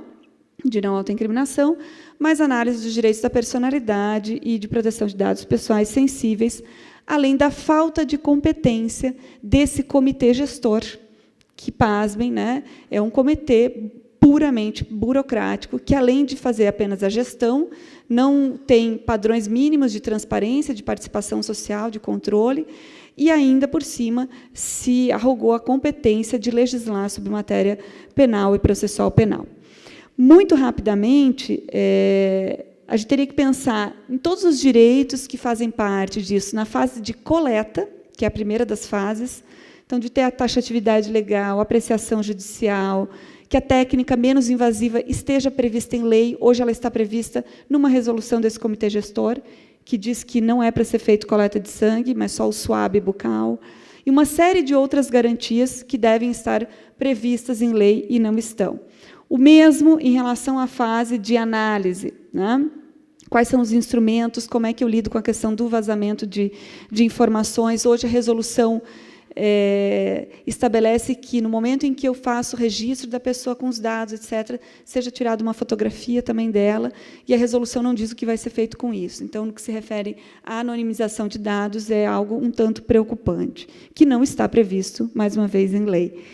de não autoincriminação, mas análise dos direitos da personalidade e de proteção de dados pessoais sensíveis, além da falta de competência desse comitê gestor, que, pasmem, né, é um comitê puramente burocrático, que, além de fazer apenas a gestão não tem padrões mínimos de transparência, de participação social, de controle, e ainda, por cima, se arrogou a competência de legislar sobre matéria penal e processual penal. Muito rapidamente, a gente teria que pensar em todos os direitos que fazem parte disso, na fase de coleta, que é a primeira das fases, então, de ter a taxatividade legal, a apreciação judicial, que a técnica menos invasiva esteja prevista em lei. Hoje ela está prevista numa resolução desse comitê gestor, que diz que não é para ser feito coleta de sangue, mas só o suave bucal, e uma série de outras garantias que devem estar previstas em lei e não estão. O mesmo em relação à fase de análise, né? Quais são os instrumentos, como é que eu lido com a questão do vazamento de informações. Hoje, a resolução estabelece que, no momento em que eu faço o registro da pessoa com os dados, etc., seja tirada uma fotografia também dela, e a resolução não diz o que vai ser feito com isso. Então, no que se refere à anonimização de dados, é algo um tanto preocupante, que não está previsto, mais uma vez, em lei.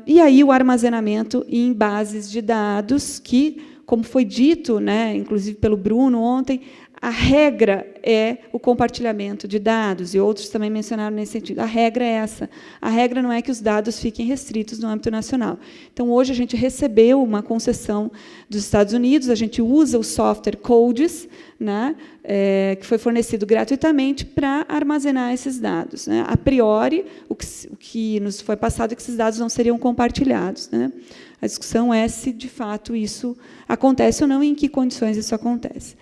E aí o armazenamento em bases de dados, que, como foi dito, né, inclusive pelo Bruno ontem, a regra é o compartilhamento de dados, e outros também mencionaram nesse sentido. A regra é essa. A regra não é que os dados fiquem restritos no âmbito nacional. Então, hoje, a gente recebeu uma concessão dos Estados Unidos, a gente usa o software CODES, né, que foi fornecido gratuitamente para armazenar esses dados, né. A priori, o que nos foi passado é que esses dados não seriam compartilhados, né. A discussão é se, de fato, isso acontece ou não e em que condições isso acontece.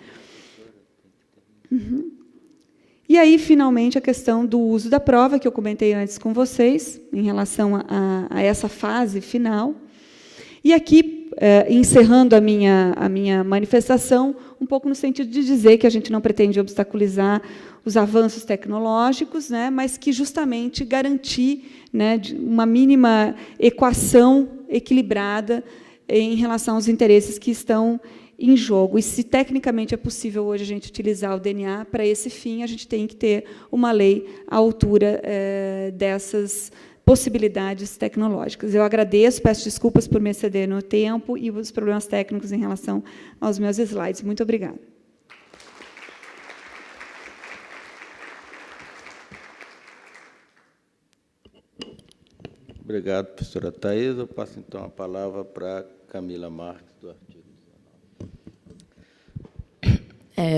E aí, finalmente, a questão do uso da prova, que eu comentei antes com vocês, em relação a essa fase final. E aqui, encerrando a minha manifestação, um pouco no sentido de dizer que a gente não pretende obstaculizar os avanços tecnológicos, né, mas que, justamente, garantir, né, uma mínima equação equilibrada em relação aos interesses que estão em jogo. E, se tecnicamente é possível hoje a gente utilizar o DNA para esse fim, a gente tem que ter uma lei à altura dessas possibilidades tecnológicas. Eu agradeço, peço desculpas por me exceder no tempo e os problemas técnicos em relação aos meus slides. Muito obrigada. Obrigado, professora Thais. Eu passo, então, a palavra para Camila Marques, do artigo 19.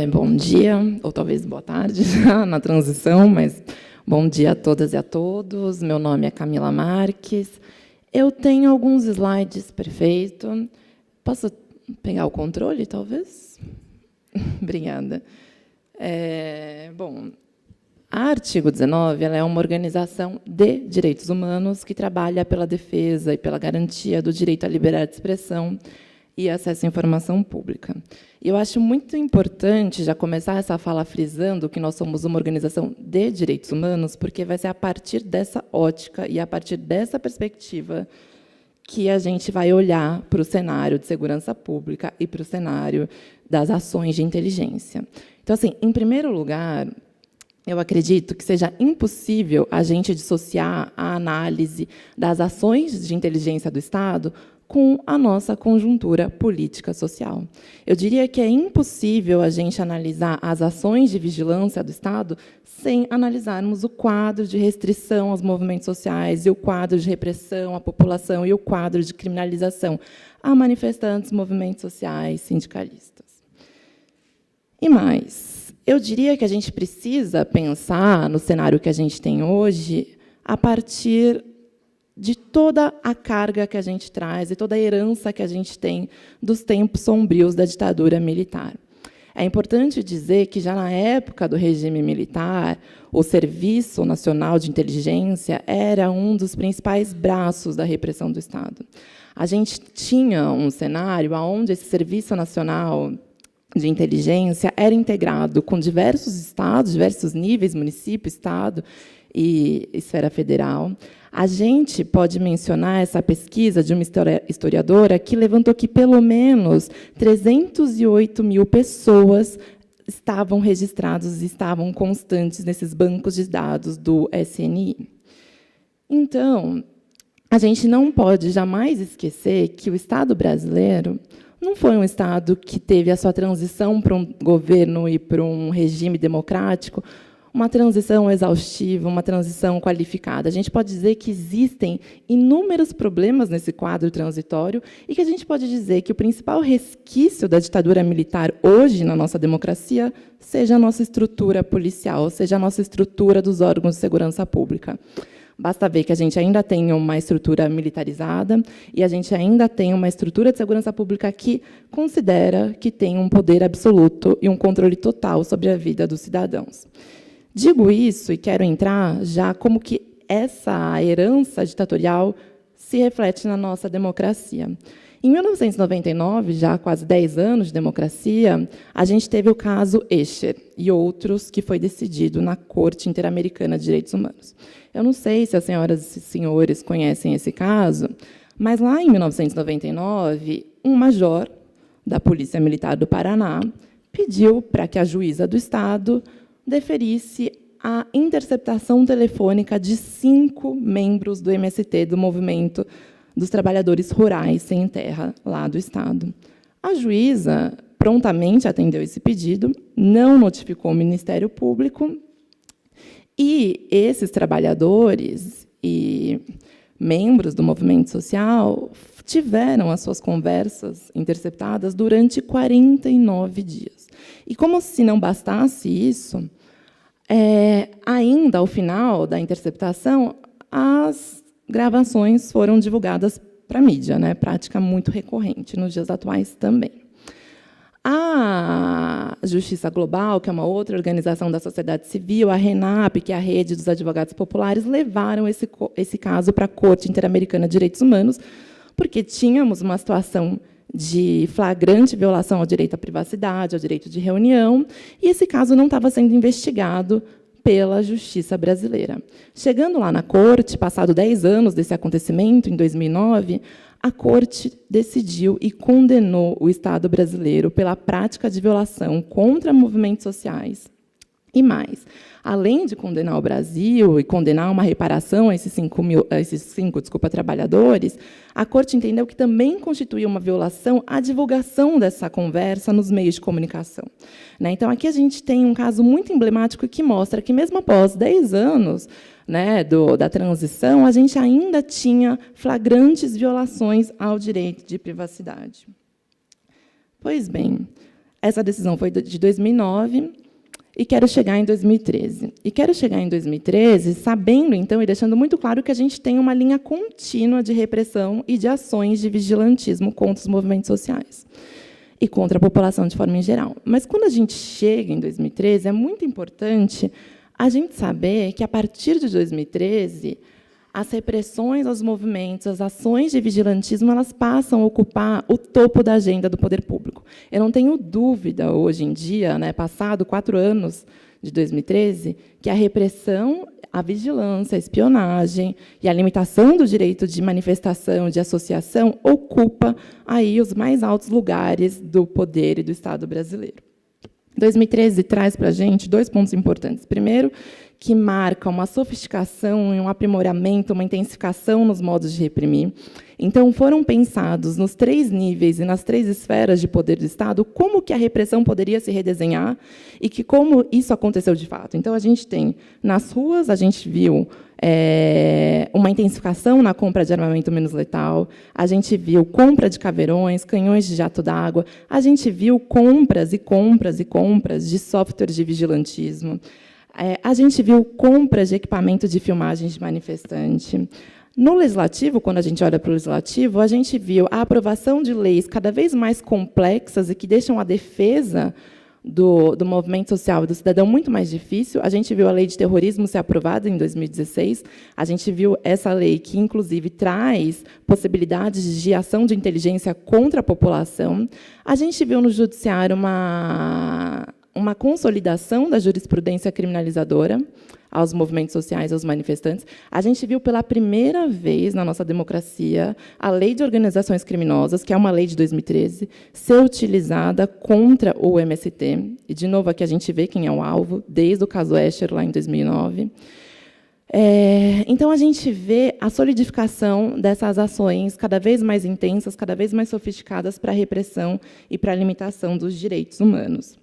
Bom dia, ou talvez boa tarde, já na transição, mas bom dia a todas e a todos. Meu nome é Camila Marques. Eu tenho alguns slides, perfeito. Posso pegar o controle, talvez? Obrigada. Bom, a Artigo 19 ela é uma organização de direitos humanos que trabalha pela defesa e pela garantia do direito à liberdade de expressão e acesso à informação pública. E eu acho muito importante já começar essa fala frisando que nós somos uma organização de direitos humanos, porque vai ser a partir dessa ótica e a partir dessa perspectiva que a gente vai olhar para o cenário de segurança pública e para o cenário das ações de inteligência. Então, assim, em primeiro lugar, eu acredito que seja impossível a gente dissociar a análise das ações de inteligência do Estado com a nossa conjuntura política social. Eu diria que é impossível a gente analisar as ações de vigilância do Estado sem analisarmos o quadro de restrição aos movimentos sociais e o quadro de repressão à população e o quadro de criminalização a manifestantes, movimentos sociais, sindicalistas. E mais, eu diria que a gente precisa pensar no cenário que a gente tem hoje a partir de toda a carga que a gente traz e toda a herança que a gente tem dos tempos sombrios da ditadura militar. É importante dizer que, já na época do regime militar, o Serviço Nacional de Inteligência era um dos principais braços da repressão do Estado. A gente tinha um cenário onde esse Serviço Nacional de Inteligência era integrado com diversos estados, diversos níveis, município, estado e esfera federal. A gente pode mencionar essa pesquisa de uma historiadora que levantou que, pelo menos, 308 mil pessoas estavam registradas e estavam constantes nesses bancos de dados do SNI. Então, a gente não pode jamais esquecer que o Estado brasileiro não foi um Estado que teve a sua transição para um governo e para um regime democrático, uma transição exaustiva, uma transição qualificada. A gente pode dizer que existem inúmeros problemas nesse quadro transitório e que a gente pode dizer que o principal resquício da ditadura militar hoje na nossa democracia seja a nossa estrutura policial, seja a nossa estrutura dos órgãos de segurança pública. Basta ver que a gente ainda tem uma estrutura militarizada e a gente ainda tem uma estrutura de segurança pública que considera que tem um poder absoluto e um controle total sobre a vida dos cidadãos. Digo isso e quero entrar já como que essa herança ditatorial se reflete na nossa democracia. Em 1999, já há quase 10 anos de democracia, a gente teve o caso Escher e outros que foi decidido na Corte Interamericana de Direitos Humanos. Eu não sei se as senhoras e senhores conhecem esse caso, mas lá em 1999, um major da Polícia Militar do Paraná pediu para que a juíza do Estado deferisse a interceptação telefônica de 5 membros do MST, do Movimento dos Trabalhadores Rurais Sem Terra, lá do Estado. A juíza prontamente atendeu esse pedido, não notificou o Ministério Público, e esses trabalhadores e membros do movimento social tiveram as suas conversas interceptadas durante 49 dias. E, como se não bastasse isso, ainda ao final da interceptação, as gravações foram divulgadas para a mídia, né? Prática muito recorrente nos dias atuais também. A Justiça Global, que é uma outra organização da sociedade civil, a RENAP, que é a Rede dos Advogados Populares, levaram esse caso para a Corte Interamericana de Direitos Humanos, porque tínhamos uma situação de flagrante violação ao direito à privacidade, ao direito de reunião, e esse caso não estava sendo investigado pela Justiça brasileira. Chegando lá na Corte, passado 10 anos desse acontecimento, em 2009, a Corte decidiu e condenou o Estado brasileiro pela prática de violação contra movimentos sociais. E mais, além de condenar o Brasil e condenar uma reparação a esses 5 trabalhadores, a Corte entendeu que também constituía uma violação a divulgação dessa conversa nos meios de comunicação. Então, aqui a gente tem um caso muito emblemático que mostra que, mesmo após 10 anos da transição, a gente ainda tinha flagrantes violações ao direito de privacidade. Pois bem, essa decisão foi de 2009, e quero chegar em 2013. E quero chegar em 2013 sabendo, então, e deixando muito claro que a gente tem uma linha contínua de repressão e de ações de vigilantismo contra os movimentos sociais e contra a população de forma em geral. Mas, quando a gente chega em 2013, é muito importante a gente saber que, a partir de 2013, as repressões aos movimentos, as ações de vigilantismo, elas passam a ocupar o topo da agenda do poder público. Eu não tenho dúvida, hoje em dia, passado 4 anos de 2013, que a repressão, a vigilância, a espionagem e a limitação do direito de manifestação, de associação, ocupa aí os mais altos lugares do poder e do Estado brasileiro. 2013 traz para a gente 2 pontos importantes. Primeiro, que marca uma sofisticação e um aprimoramento, uma intensificação nos modos de reprimir. Então, foram pensados nos 3 níveis e nas 3 esferas de poder do Estado como que a repressão poderia se redesenhar e que como isso aconteceu de fato. Então, a gente tem, nas ruas, a gente viu uma intensificação na compra de armamento menos letal, a gente viu compra de caveirões, canhões de jato d'água, a gente viu compras e compras e compras de softwares de vigilantismo, a gente viu compras de equipamento de filmagem de manifestante. No Legislativo, quando a gente olha para o Legislativo, a gente viu a aprovação de leis cada vez mais complexas e que deixam a defesa do movimento social e do cidadão muito mais difícil. A gente viu a lei de terrorismo ser aprovada em 2016. A gente viu essa lei que, inclusive, traz possibilidades de ação de inteligência contra a população. A gente viu no Judiciário uma consolidação da jurisprudência criminalizadora aos movimentos sociais, aos manifestantes. A gente viu pela primeira vez na nossa democracia a lei de organizações criminosas, que é uma lei de 2013, ser utilizada contra o MST. E, de novo, aqui a gente vê quem é o alvo, desde o caso Escher, lá em 2009. Então, a gente vê a solidificação dessas ações cada vez mais intensas, cada vez mais sofisticadas para a repressão e para a limitação dos direitos humanos.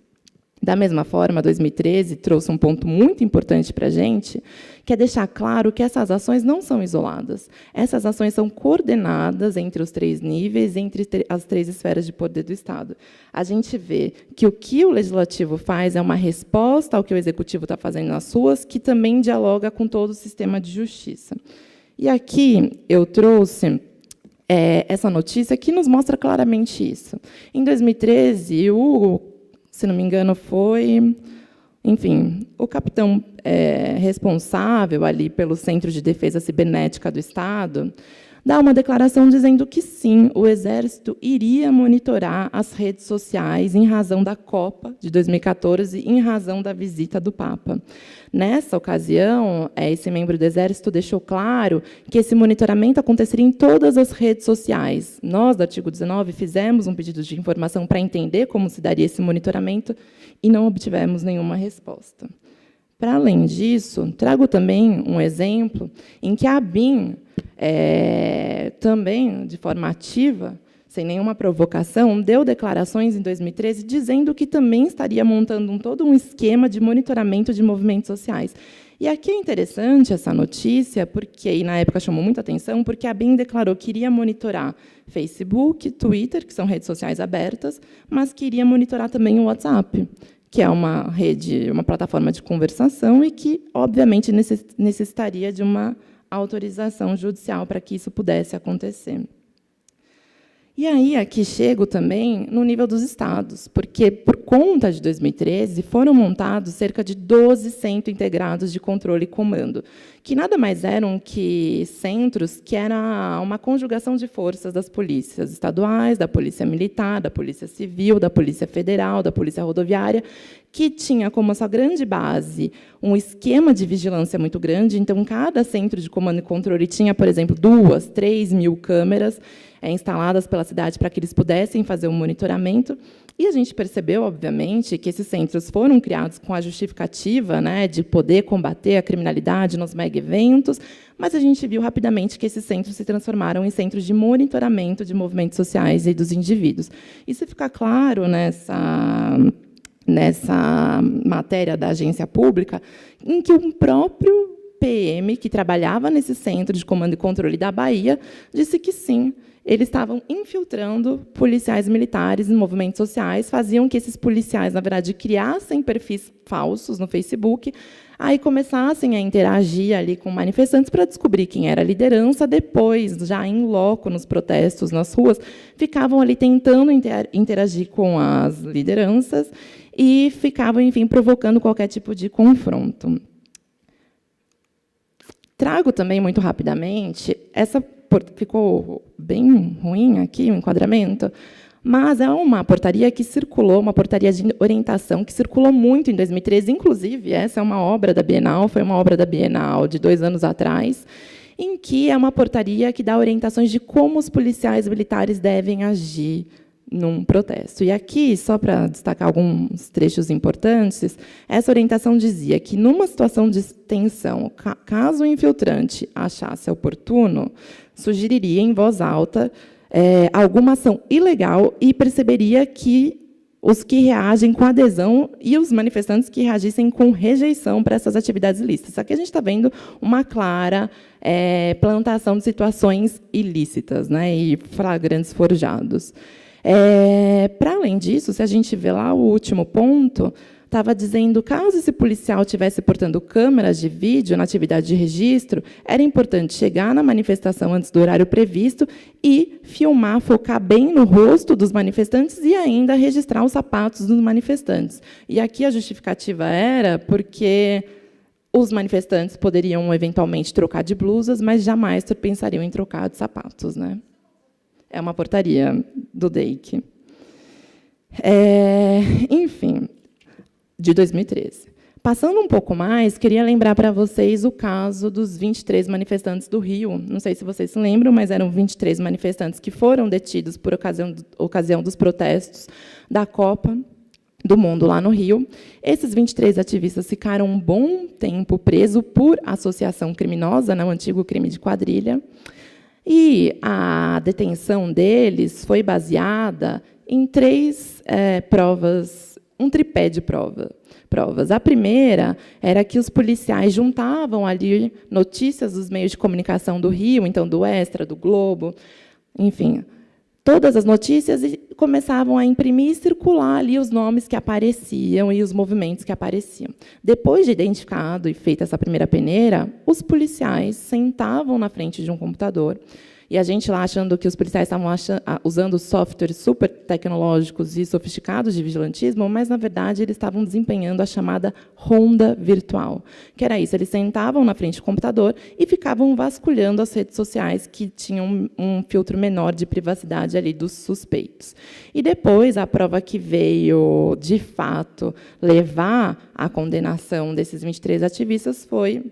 Da mesma forma, 2013 trouxe um ponto muito importante para a gente, que é deixar claro que essas ações não são isoladas. Essas ações são coordenadas entre os 3 níveis, entre as 3 esferas de poder do Estado. A gente vê que o Legislativo faz é uma resposta ao que o Executivo está fazendo nas ruas, que também dialoga com todo o sistema de justiça. E aqui eu trouxe essa notícia que nos mostra claramente isso. Em 2013, se não me engano, foi, enfim, o capitão responsável ali pelo Centro de Defesa Cibernética do Estado, dá uma declaração dizendo que, sim, o Exército iria monitorar as redes sociais em razão da Copa de 2014 e em razão da visita do Papa. Nessa ocasião, esse membro do Exército deixou claro que esse monitoramento aconteceria em todas as redes sociais. Nós, do artigo 19, fizemos um pedido de informação para entender como se daria esse monitoramento e não obtivemos nenhuma resposta. Para além disso, trago também um exemplo em que a ABIN, também, de forma ativa, sem nenhuma provocação, deu declarações em 2013 dizendo que também estaria montando todo um esquema de monitoramento de movimentos sociais. E aqui é interessante essa notícia, porque, e na época chamou muita atenção, porque a ABIN declarou que iria monitorar Facebook, Twitter, que são redes sociais abertas, mas que iria monitorar também o WhatsApp, que é uma rede, uma plataforma de conversação e que, obviamente, necessitaria de uma autorização judicial para que isso pudesse acontecer. E aí, aqui chego também no nível dos estados, porque, por conta de 2013, foram montados cerca de 12 centros integrados de controle e comando, que nada mais eram que centros que era uma conjugação de forças das polícias estaduais, da Polícia Militar, da Polícia Civil, da Polícia Federal, da Polícia Rodoviária, que tinha como sua grande base um esquema de vigilância muito grande. Então, cada centro de comando e controle tinha, por exemplo, 2.000, 3.000 câmeras instaladas pela cidade para que eles pudessem fazer um monitoramento. E a gente percebeu, obviamente, que esses centros foram criados com a justificativa, né, de poder combater a criminalidade nos mega-eventos, mas a gente viu rapidamente que esses centros se transformaram em centros de monitoramento de movimentos sociais e dos indivíduos. Isso fica claro nessa matéria da agência pública, em que o próprio PM, que trabalhava nesse centro de comando e controle da Bahia, disse que, sim, eles estavam infiltrando policiais militares em movimentos sociais, faziam que esses policiais, na verdade, criassem perfis falsos no Facebook, aí começassem a interagir ali com manifestantes para descobrir quem era a liderança. Depois, já em loco, nos protestos, nas ruas, ficavam ali tentando interagir com as lideranças e ficavam, enfim, provocando qualquer tipo de confronto. Trago também, muito rapidamente, ficou bem ruim aqui o enquadramento, mas é uma portaria que circulou, uma portaria de orientação que circulou muito em 2013, inclusive, essa é uma obra da Bienal, foi uma obra da Bienal de 2 anos atrás, em que é uma portaria que dá orientações de como os policiais militares devem agir num protesto. E aqui, só para destacar alguns trechos importantes, essa orientação dizia que, numa situação de tensão, caso o infiltrante achasse oportuno, sugeriria, em voz alta, alguma ação ilegal e perceberia que os que reagem com adesão e os manifestantes que reagissem com rejeição para essas atividades ilícitas. Aqui a gente está vendo uma clara plantação de situações ilícitas, né, e flagrantes forjados. Para além disso, se a gente vê lá o último ponto, estava dizendo, caso esse policial estivesse portando câmeras de vídeo na atividade de registro, era importante chegar na manifestação antes do horário previsto e filmar, focar bem no rosto dos manifestantes e ainda registrar os sapatos dos manifestantes. E aqui a justificativa era porque os manifestantes poderiam, eventualmente, trocar de blusas, mas jamais pensariam em trocar de sapatos, né? É uma portaria do DEIC. Enfim, de 2013. Passando um pouco mais, queria lembrar para vocês o caso dos 23 manifestantes do Rio. Não sei se vocês se lembram, mas eram 23 manifestantes que foram detidos por ocasião dos protestos da Copa. do mundo lá no Rio. Esses 23 ativistas ficaram um bom tempo presos por associação criminosa, o antigo crime de quadrilha, e a detenção deles foi baseada em 3 provas, um tripé de provas. A primeira era que os policiais juntavam ali notícias dos meios de comunicação do Rio, então do Extra, do Globo, enfim, todas as notícias, e começavam a imprimir e circular ali os nomes que apareciam e os movimentos que apareciam. Depois de identificado e feita essa primeira peneira, os policiais sentavam na frente de um computador, e a gente lá achando que os policiais estavam usando softwares super tecnológicos e sofisticados de vigilantismo, mas, na verdade, eles estavam desempenhando a chamada ronda virtual, que era isso, eles sentavam na frente do computador e ficavam vasculhando as redes sociais que tinham um filtro menor de privacidade ali dos suspeitos. E depois, a prova que veio, de fato, levar à condenação desses 23 ativistas foi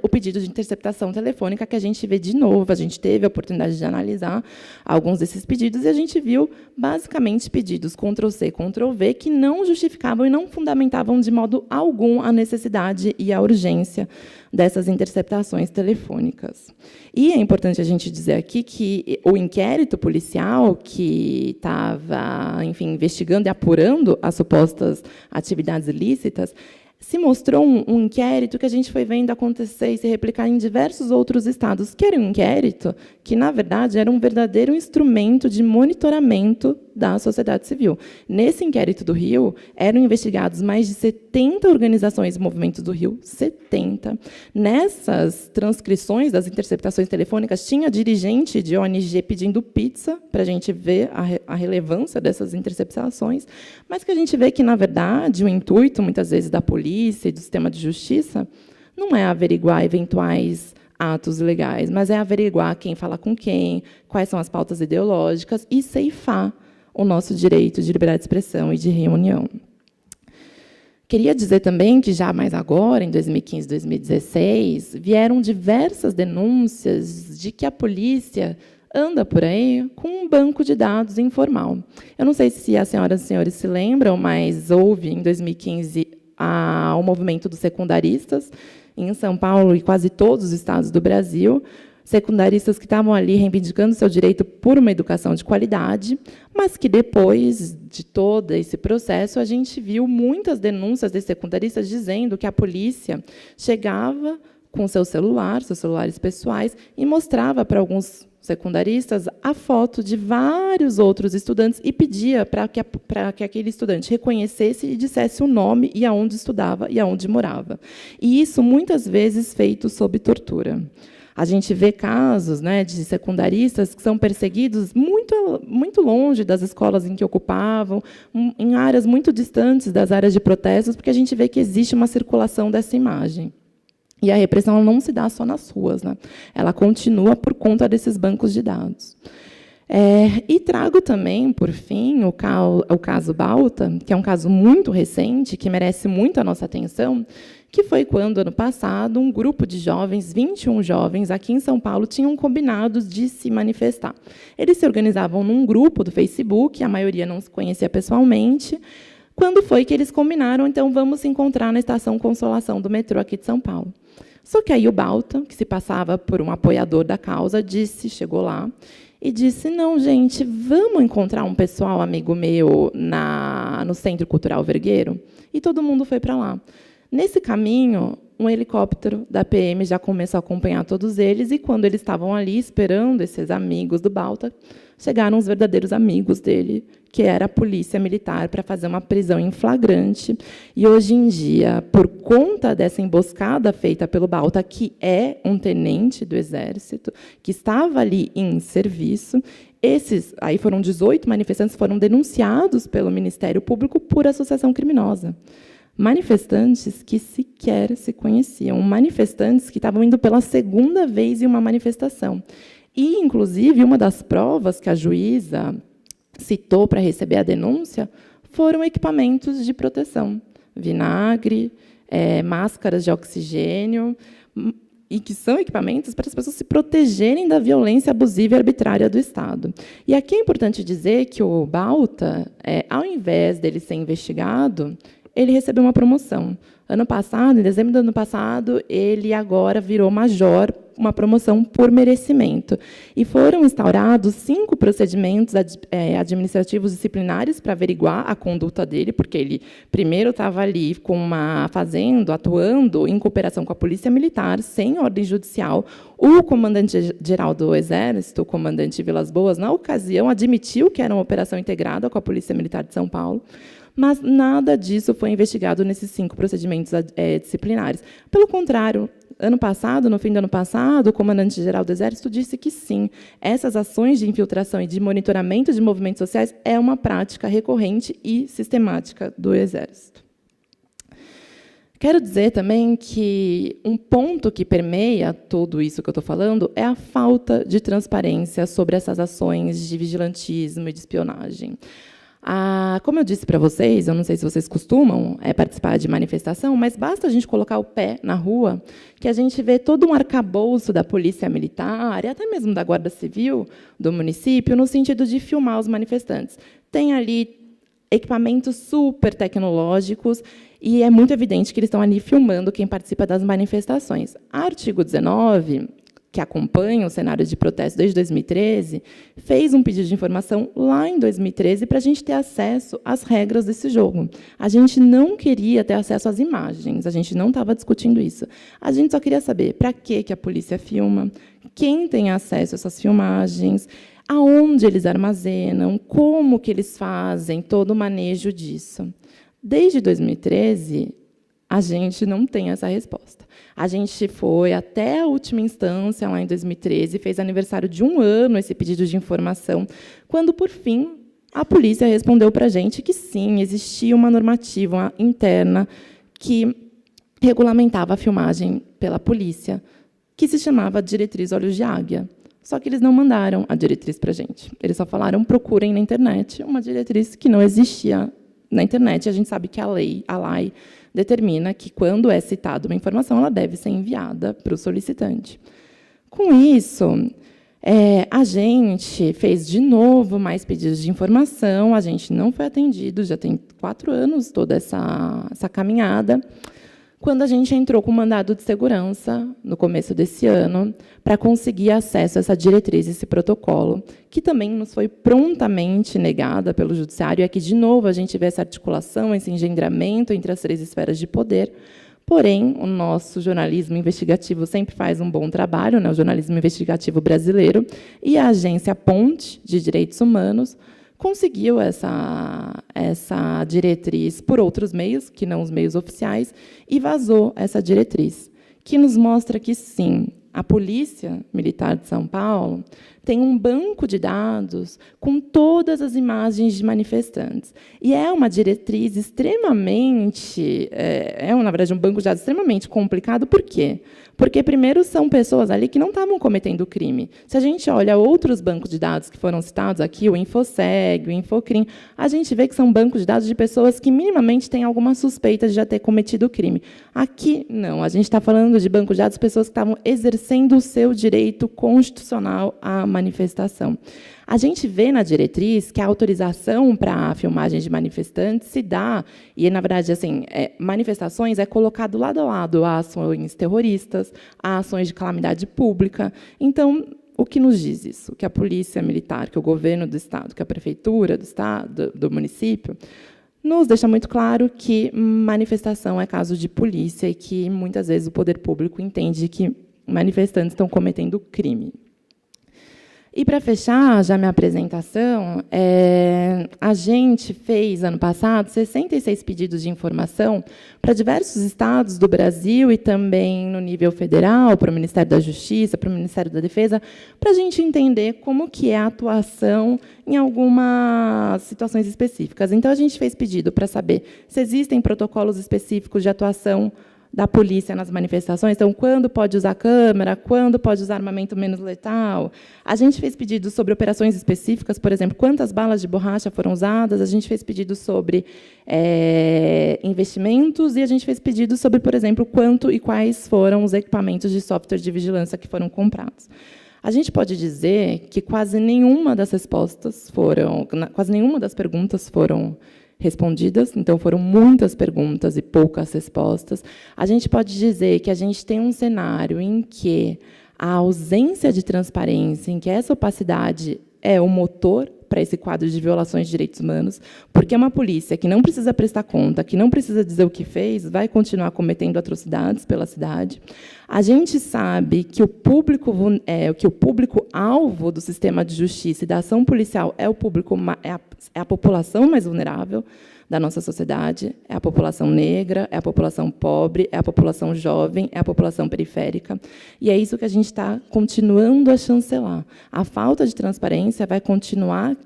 o pedido de interceptação telefônica, que a gente vê de novo. A gente teve a oportunidade de analisar alguns desses pedidos e a gente viu, basicamente, pedidos Ctrl-C, Ctrl-V, que não justificavam e não fundamentavam de modo algum a necessidade e a urgência dessas interceptações telefônicas. E é importante a gente dizer aqui que o inquérito policial que estava, enfim, investigando e apurando as supostas atividades ilícitas se mostrou um inquérito que a gente foi vendo acontecer e se replicar em diversos outros estados, que era um inquérito que, na verdade, era um verdadeiro instrumento de monitoramento da sociedade civil. Nesse inquérito do Rio, eram investigados mais de 70 organizações e movimentos do Rio, 70. Nessas transcrições das interceptações telefônicas, tinha dirigente de ONG pedindo pizza, para a gente ver a relevância dessas interceptações, mas que a gente vê que, na verdade, o intuito, muitas vezes, da polícia e do sistema de justiça não é averiguar eventuais atos ilegais, mas é averiguar quem fala com quem, quais são as pautas ideológicas e ceifar o nosso direito de liberdade de expressão e de reunião. Queria dizer também que, já mais agora, em 2015 e 2016, vieram diversas denúncias de que a polícia anda por aí com um banco de dados informal. Eu não sei se as senhoras e senhores se lembram, mas houve, em 2015, o movimento dos secundaristas, em São Paulo e quase todos os estados do Brasil, secundaristas que estavam ali reivindicando seu direito por uma educação de qualidade, mas que, depois de todo esse processo, a gente viu muitas denúncias de secundaristas dizendo que a polícia chegava com seus celulares pessoais, e mostrava para alguns secundaristas a foto de vários outros estudantes e pedia para que aquele estudante reconhecesse e dissesse o nome e aonde estudava e aonde morava. E isso, muitas vezes, feito sob tortura. A gente vê casos, de secundaristas que são perseguidos muito longe das escolas em que ocupavam, em áreas muito distantes das áreas de protestos, porque a gente vê que existe uma circulação dessa imagem. E a repressão não se dá só nas ruas, ela continua por conta desses bancos de dados. E trago também, por fim, o caso Balta, que é um caso muito recente, que merece muito a nossa atenção, que foi quando, ano passado, um grupo de jovens, 21 jovens, aqui em São Paulo, tinham combinado de se manifestar. Eles se organizavam num grupo do Facebook, a maioria não se conhecia pessoalmente. Quando foi que eles combinaram, então, vamos se encontrar na Estação Consolação do metrô aqui de São Paulo. Só que aí o Balta, que se passava por um apoiador da causa, chegou lá e disse: não, gente, vamos encontrar um pessoal amigo meu no Centro Cultural Vergueiro? E todo mundo foi para lá. Nesse caminho, um helicóptero da PM já começou a acompanhar todos eles, e, quando eles estavam ali esperando esses amigos do Balta, chegaram os verdadeiros amigos dele, que era a polícia militar, para fazer uma prisão em flagrante. E, hoje em dia, por conta dessa emboscada feita pelo Balta, que é um tenente do Exército, que estava ali em serviço, aí foram 18 manifestantes, foram denunciados pelo Ministério Público por associação criminosa. Manifestantes que sequer se conheciam, manifestantes que estavam indo pela segunda vez em uma manifestação. E, inclusive, uma das provas que a juíza citou para receber a denúncia foram equipamentos de proteção, vinagre, máscaras de oxigênio, e que são equipamentos para as pessoas se protegerem da violência abusiva e arbitrária do Estado. E aqui é importante dizer que o Balta, ao invés dele ser investigado, ele recebeu uma promoção. Ano passado, em dezembro do ano passado, ele agora virou major, uma promoção por merecimento. E foram instaurados 5 procedimentos administrativos disciplinares para averiguar a conduta dele, porque ele primeiro estava ali atuando em cooperação com a Polícia Militar, sem ordem judicial. O comandante-geral do Exército, o comandante Vilas Boas, na ocasião, admitiu que era uma operação integrada com a Polícia Militar de São Paulo, mas nada disso foi investigado nesses 5 procedimentos disciplinares. Pelo contrário, ano passado, no fim do ano passado, o comandante-geral do Exército disse que, sim, essas ações de infiltração e de monitoramento de movimentos sociais é uma prática recorrente e sistemática do Exército. Quero dizer também que um ponto que permeia tudo isso que eu estou falando é a falta de transparência sobre essas ações de vigilantismo e de espionagem. Como eu disse para vocês, eu não sei se vocês costumam participar de manifestação, mas basta a gente colocar o pé na rua que a gente vê todo um arcabouço da Polícia Militar e até mesmo da Guarda Civil do município no sentido de filmar os manifestantes. Tem ali equipamentos super tecnológicos e é muito evidente que eles estão ali filmando quem participa das manifestações. Artigo 19, que acompanha o cenário de protesto desde 2013, fez um pedido de informação lá em 2013 para a gente ter acesso às regras desse jogo. A gente não queria ter acesso às imagens, a gente não estava discutindo isso. A gente só queria saber para que a polícia filma, quem tem acesso a essas filmagens, aonde eles armazenam, como que eles fazem todo o manejo disso. Desde 2013, a gente não tem essa resposta. A gente foi até a última instância, lá em 2013, fez aniversário de 1 ano esse pedido de informação, quando, por fim, a polícia respondeu para a gente que, sim, existia uma normativa interna que regulamentava a filmagem pela polícia, que se chamava Diretriz Olhos de Águia. Só que eles não mandaram a diretriz para a gente. Eles só falaram, procurem na internet, uma diretriz que não existia na internet. A gente sabe que a lei determina que, quando é citada uma informação, ela deve ser enviada para o solicitante. Com isso, a gente fez, de novo, mais pedidos de informação, a gente não foi atendido, já tem 4 anos toda essa caminhada, quando a gente entrou com o mandado de segurança, no começo desse ano, para conseguir acesso a essa diretriz, esse protocolo, que também nos foi prontamente negada pelo Judiciário, é que, de novo, a gente vê essa articulação, esse engendramento entre as 3 esferas de poder. Porém, o nosso jornalismo investigativo sempre faz um bom trabalho, né, o jornalismo investigativo brasileiro, e a Agência Ponte de Direitos Humanos conseguiu essa diretriz por outros meios, que não os meios oficiais, e vazou essa diretriz, que nos mostra que, sim, a Polícia Militar de São Paulo tem um banco de dados com todas as imagens de manifestantes. E é uma diretriz extremamente... na verdade, um banco de dados extremamente complicado. Por quê? Porque, primeiro, são pessoas ali que não estavam cometendo crime. Se a gente olha outros bancos de dados que foram citados aqui, o Infoseg, o Infocrim, a gente vê que são bancos de dados de pessoas que, minimamente, têm alguma suspeita de já ter cometido crime. Aqui, não. A gente está falando de banco de dados de pessoas que estavam exercendo o seu direito constitucional à manifestação. A gente vê na diretriz que a autorização para a filmagem de manifestantes se dá, e, na verdade, assim, manifestações é colocado lado a lado a ações terroristas, a ações de calamidade pública. Então, o que nos diz isso? Que a Polícia Militar, que o governo do Estado, que a Prefeitura do Estado, do município, nos deixa muito claro que manifestação é caso de polícia e que, muitas vezes, o poder público entende que manifestantes estão cometendo crime. E, para fechar já minha apresentação, a gente fez, ano passado, 66 pedidos de informação para diversos estados do Brasil e também no nível federal, para o Ministério da Justiça, para o Ministério da Defesa, para a gente entender como que é a atuação em algumas situações específicas. Então, a gente fez pedido para saber se existem protocolos específicos de atuação da polícia nas manifestações. Então, quando pode usar câmera, quando pode usar armamento menos letal. A gente fez pedidos sobre operações específicas, por exemplo, quantas balas de borracha foram usadas. A gente fez pedidos sobre investimentos e a gente fez pedidos sobre, por exemplo, quanto e quais foram os equipamentos de software de vigilância que foram comprados. A gente pode dizer que quase nenhuma das perguntas foram respondidas, então foram muitas perguntas e poucas respostas. A gente pode dizer que a gente tem um cenário em que a ausência de transparência, em que essa opacidade é o motor para esse quadro de violações de direitos humanos, porque é uma polícia que não precisa prestar conta, que não precisa dizer o que fez, vai continuar cometendo atrocidades pela cidade. A gente sabe que o público-alvo do sistema de justiça e da ação policial é a população mais vulnerável da nossa sociedade, é a população negra, é a população pobre, é a população jovem, é a população periférica. E é isso que a gente está continuando a chancelar. A falta de transparência vai continuar,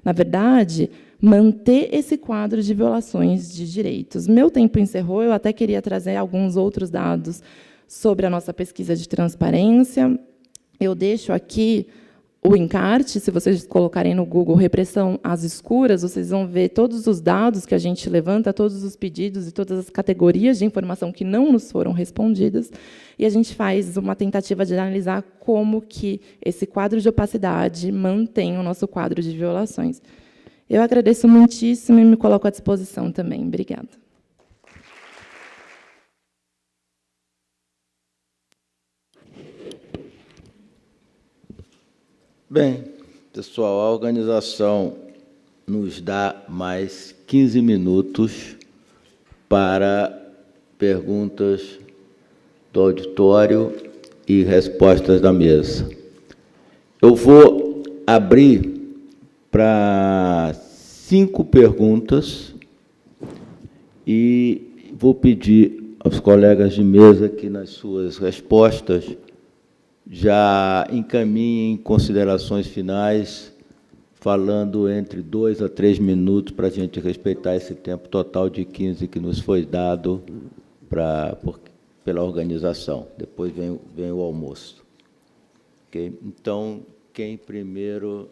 na verdade, manter esse quadro de violações de direitos. Meu tempo encerrou, eu até queria trazer alguns outros dados sobre a nossa pesquisa de transparência. Eu deixo aqui o encarte, se vocês colocarem no Google repressão às escuras, vocês vão ver todos os dados que a gente levanta, todos os pedidos e todas as categorias de informação que não nos foram respondidas, e a gente faz uma tentativa de analisar como que esse quadro de opacidade mantém o nosso quadro de violações. Eu agradeço muitíssimo e me coloco à disposição também. Obrigada. Bem, pessoal, a organização nos dá mais 15 minutos para perguntas do auditório e respostas da mesa. Eu vou abrir para 5 perguntas e vou pedir aos colegas de mesa que, nas suas respostas, já encaminhem considerações finais, falando entre 2 a 3 minutos, para a gente respeitar esse tempo total de 15 que nos foi dado pela organização. Depois vem o almoço. Okay? Então, quem primeiro...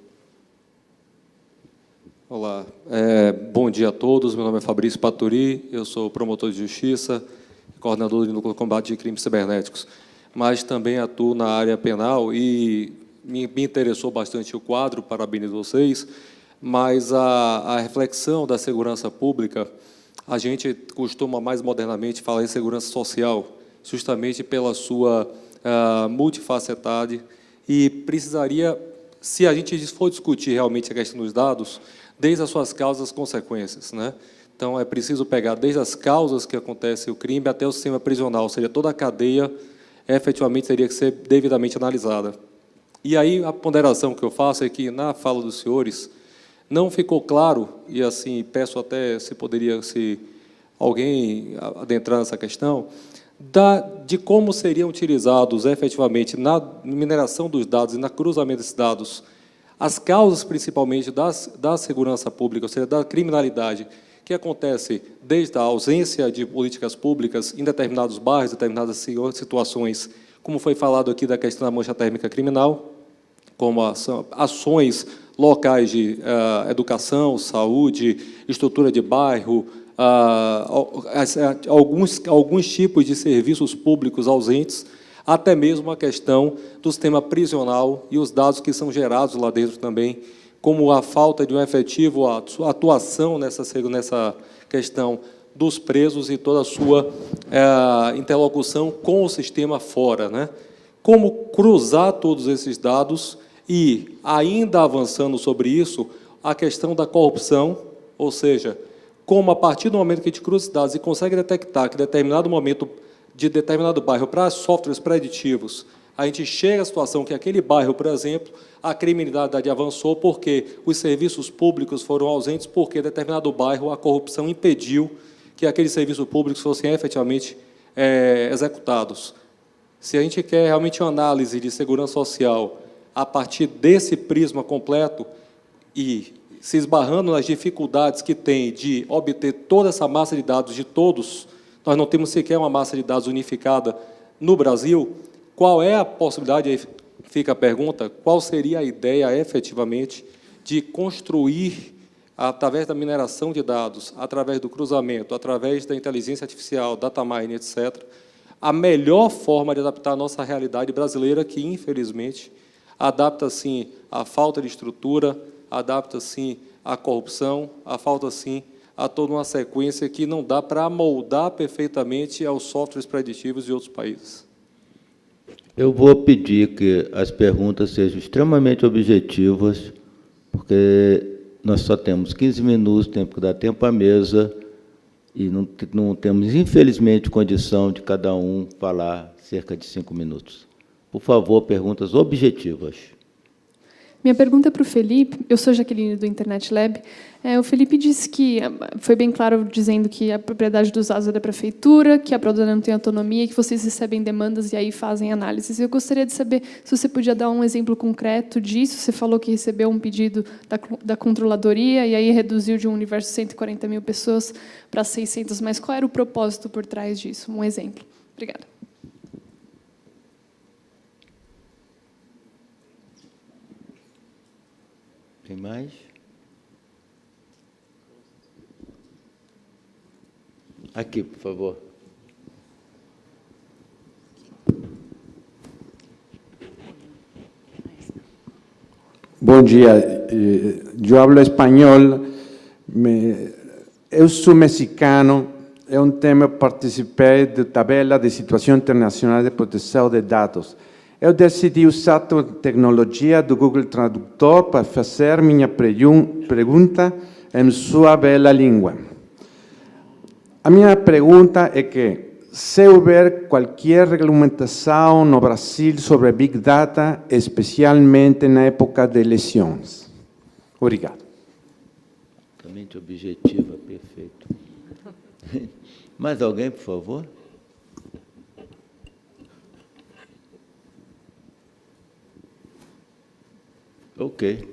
Olá, bom dia a todos. Meu nome é Fabrício Paturi, eu sou promotor de justiça, coordenador do Núcleo de Combate de Crimes Cibernéticos, mas também atuo na área penal e me interessou bastante o quadro, parabenizo vocês, mas a reflexão da segurança pública, a gente costuma mais modernamente falar em segurança social, justamente pela sua multifacetade, e precisaria, se a gente for discutir realmente a questão dos dados, desde as suas causas e as consequências, né? Então, é preciso pegar desde as causas que acontece o crime até o sistema prisional, ou seja, toda a cadeia efetivamente teria que ser devidamente analisada. E aí a ponderação que eu faço é que, na fala dos senhores, não ficou claro, e assim peço até se poderia, se alguém adentrar nessa questão, de como seriam utilizados efetivamente na mineração dos dados e na cruzamento desses dados as causas, principalmente, da segurança pública, ou seja, da criminalidade, que acontece desde a ausência de políticas públicas em determinados bairros, determinadas situações, como foi falado aqui da questão da mancha térmica criminal, como ações locais de educação, saúde, estrutura de bairro, alguns tipos de serviços públicos ausentes, até mesmo a questão do sistema prisional e os dados que são gerados lá dentro também, como a falta de um efetivo atuação nessa questão dos presos e toda a sua interlocução com o sistema fora, né? Como cruzar todos esses dados e, ainda avançando sobre isso, a questão da corrupção, ou seja, como, a partir do momento que a gente cruza esses dados e consegue detectar que, em determinado momento de determinado bairro, para softwares preditivos, a gente chega à situação que aquele bairro, por exemplo, a criminalidade avançou porque os serviços públicos foram ausentes, porque em determinado bairro a corrupção impediu que aqueles serviços públicos fossem efetivamente executados. Se a gente quer realmente uma análise de segurança social a partir desse prisma completo e se esbarrando nas dificuldades que tem de obter toda essa massa de dados de todos, Nós não temos sequer uma massa de dados unificada no Brasil. Qual é a possibilidade, aí fica a pergunta, qual seria a ideia, efetivamente, de construir, através da mineração de dados, através do cruzamento, através da inteligência artificial, data mining, etc., a melhor forma de adaptar a nossa realidade brasileira, que, infelizmente, adapta, sim, a falta de estrutura, adapta, sim, a corrupção, a falta, sim, a toda uma sequência que não dá para moldar perfeitamente aos softwares preditivos de outros países. Eu vou pedir que as perguntas sejam extremamente objetivas, porque nós só temos 15 minutos, tempo que dá tempo à mesa, e não temos, infelizmente, condição de cada um falar cerca de 5 minutos. Por favor, perguntas objetivas. Minha pergunta é para o Felipe. Eu sou Jaqueline, do Internet Lab. O Felipe disse que, foi bem claro, dizendo que a propriedade dos dados é da prefeitura, que a Prodana não tem autonomia, que vocês recebem demandas e aí fazem análises. Eu gostaria de saber se você podia dar um exemplo concreto disso. Você falou que recebeu um pedido da controladoria e aí reduziu de um universo de 140 mil pessoas para 600, mas qual era o propósito por trás disso? Um exemplo. Obrigada. Tem mais? Aqui, por favor. Bom dia, eu hablo espanhol, eu sou mexicano, é um tema que participei da tabela de situação internacional de proteção de dados. Eu decidi usar a tecnologia do Google Tradutor para fazer minha pergunta em sua bela língua. A minha pergunta é que, se houver qualquer regulamentação no Brasil sobre Big Data, especialmente na época de eleições. Obrigado. Totalmente objetiva, perfeito. Mais alguém, por favor? Ok.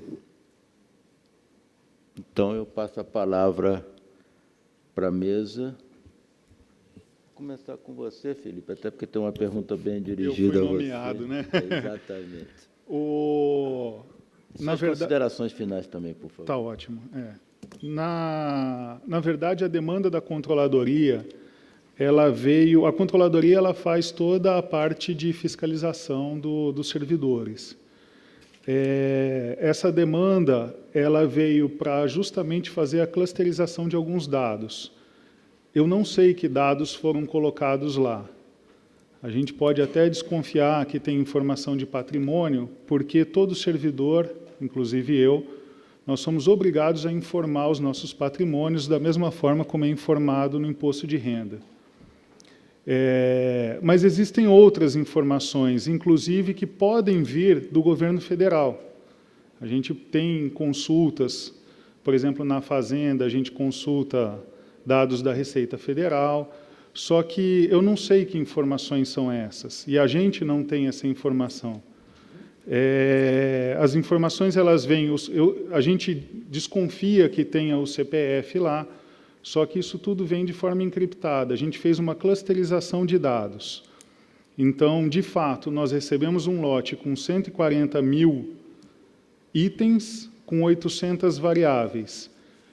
Então, eu passo a palavra para a mesa. Vou começar com você, Felipe, até porque tem uma pergunta bem dirigida a você. Eu fui nomeado, né? Exatamente. Suas considerações finais também, por favor. Está ótimo. Na verdade, a demanda da controladoria, ela veio... A controladoria ela faz toda a parte de fiscalização dos servidores. Essa demanda ela veio para justamente fazer a clusterização de alguns dados. Eu não sei que dados foram colocados lá. A gente pode até desconfiar que tem informação de patrimônio, porque todo servidor, inclusive eu, nós somos obrigados a informar os nossos patrimônios da mesma forma como é informado no imposto de renda. Mas existem outras informações, inclusive, que podem vir do governo federal. A gente tem consultas, por exemplo, na Fazenda, a gente consulta dados da Receita Federal, só que eu não sei que informações são essas, e a gente não tem essa informação. As informações, elas vêm, a gente desconfia que tenha o CPF lá, só que isso tudo vem de forma encriptada. A gente fez uma clusterização de dados. Então, de fato, nós recebemos um lote com 140 mil itens com 800 variáveis.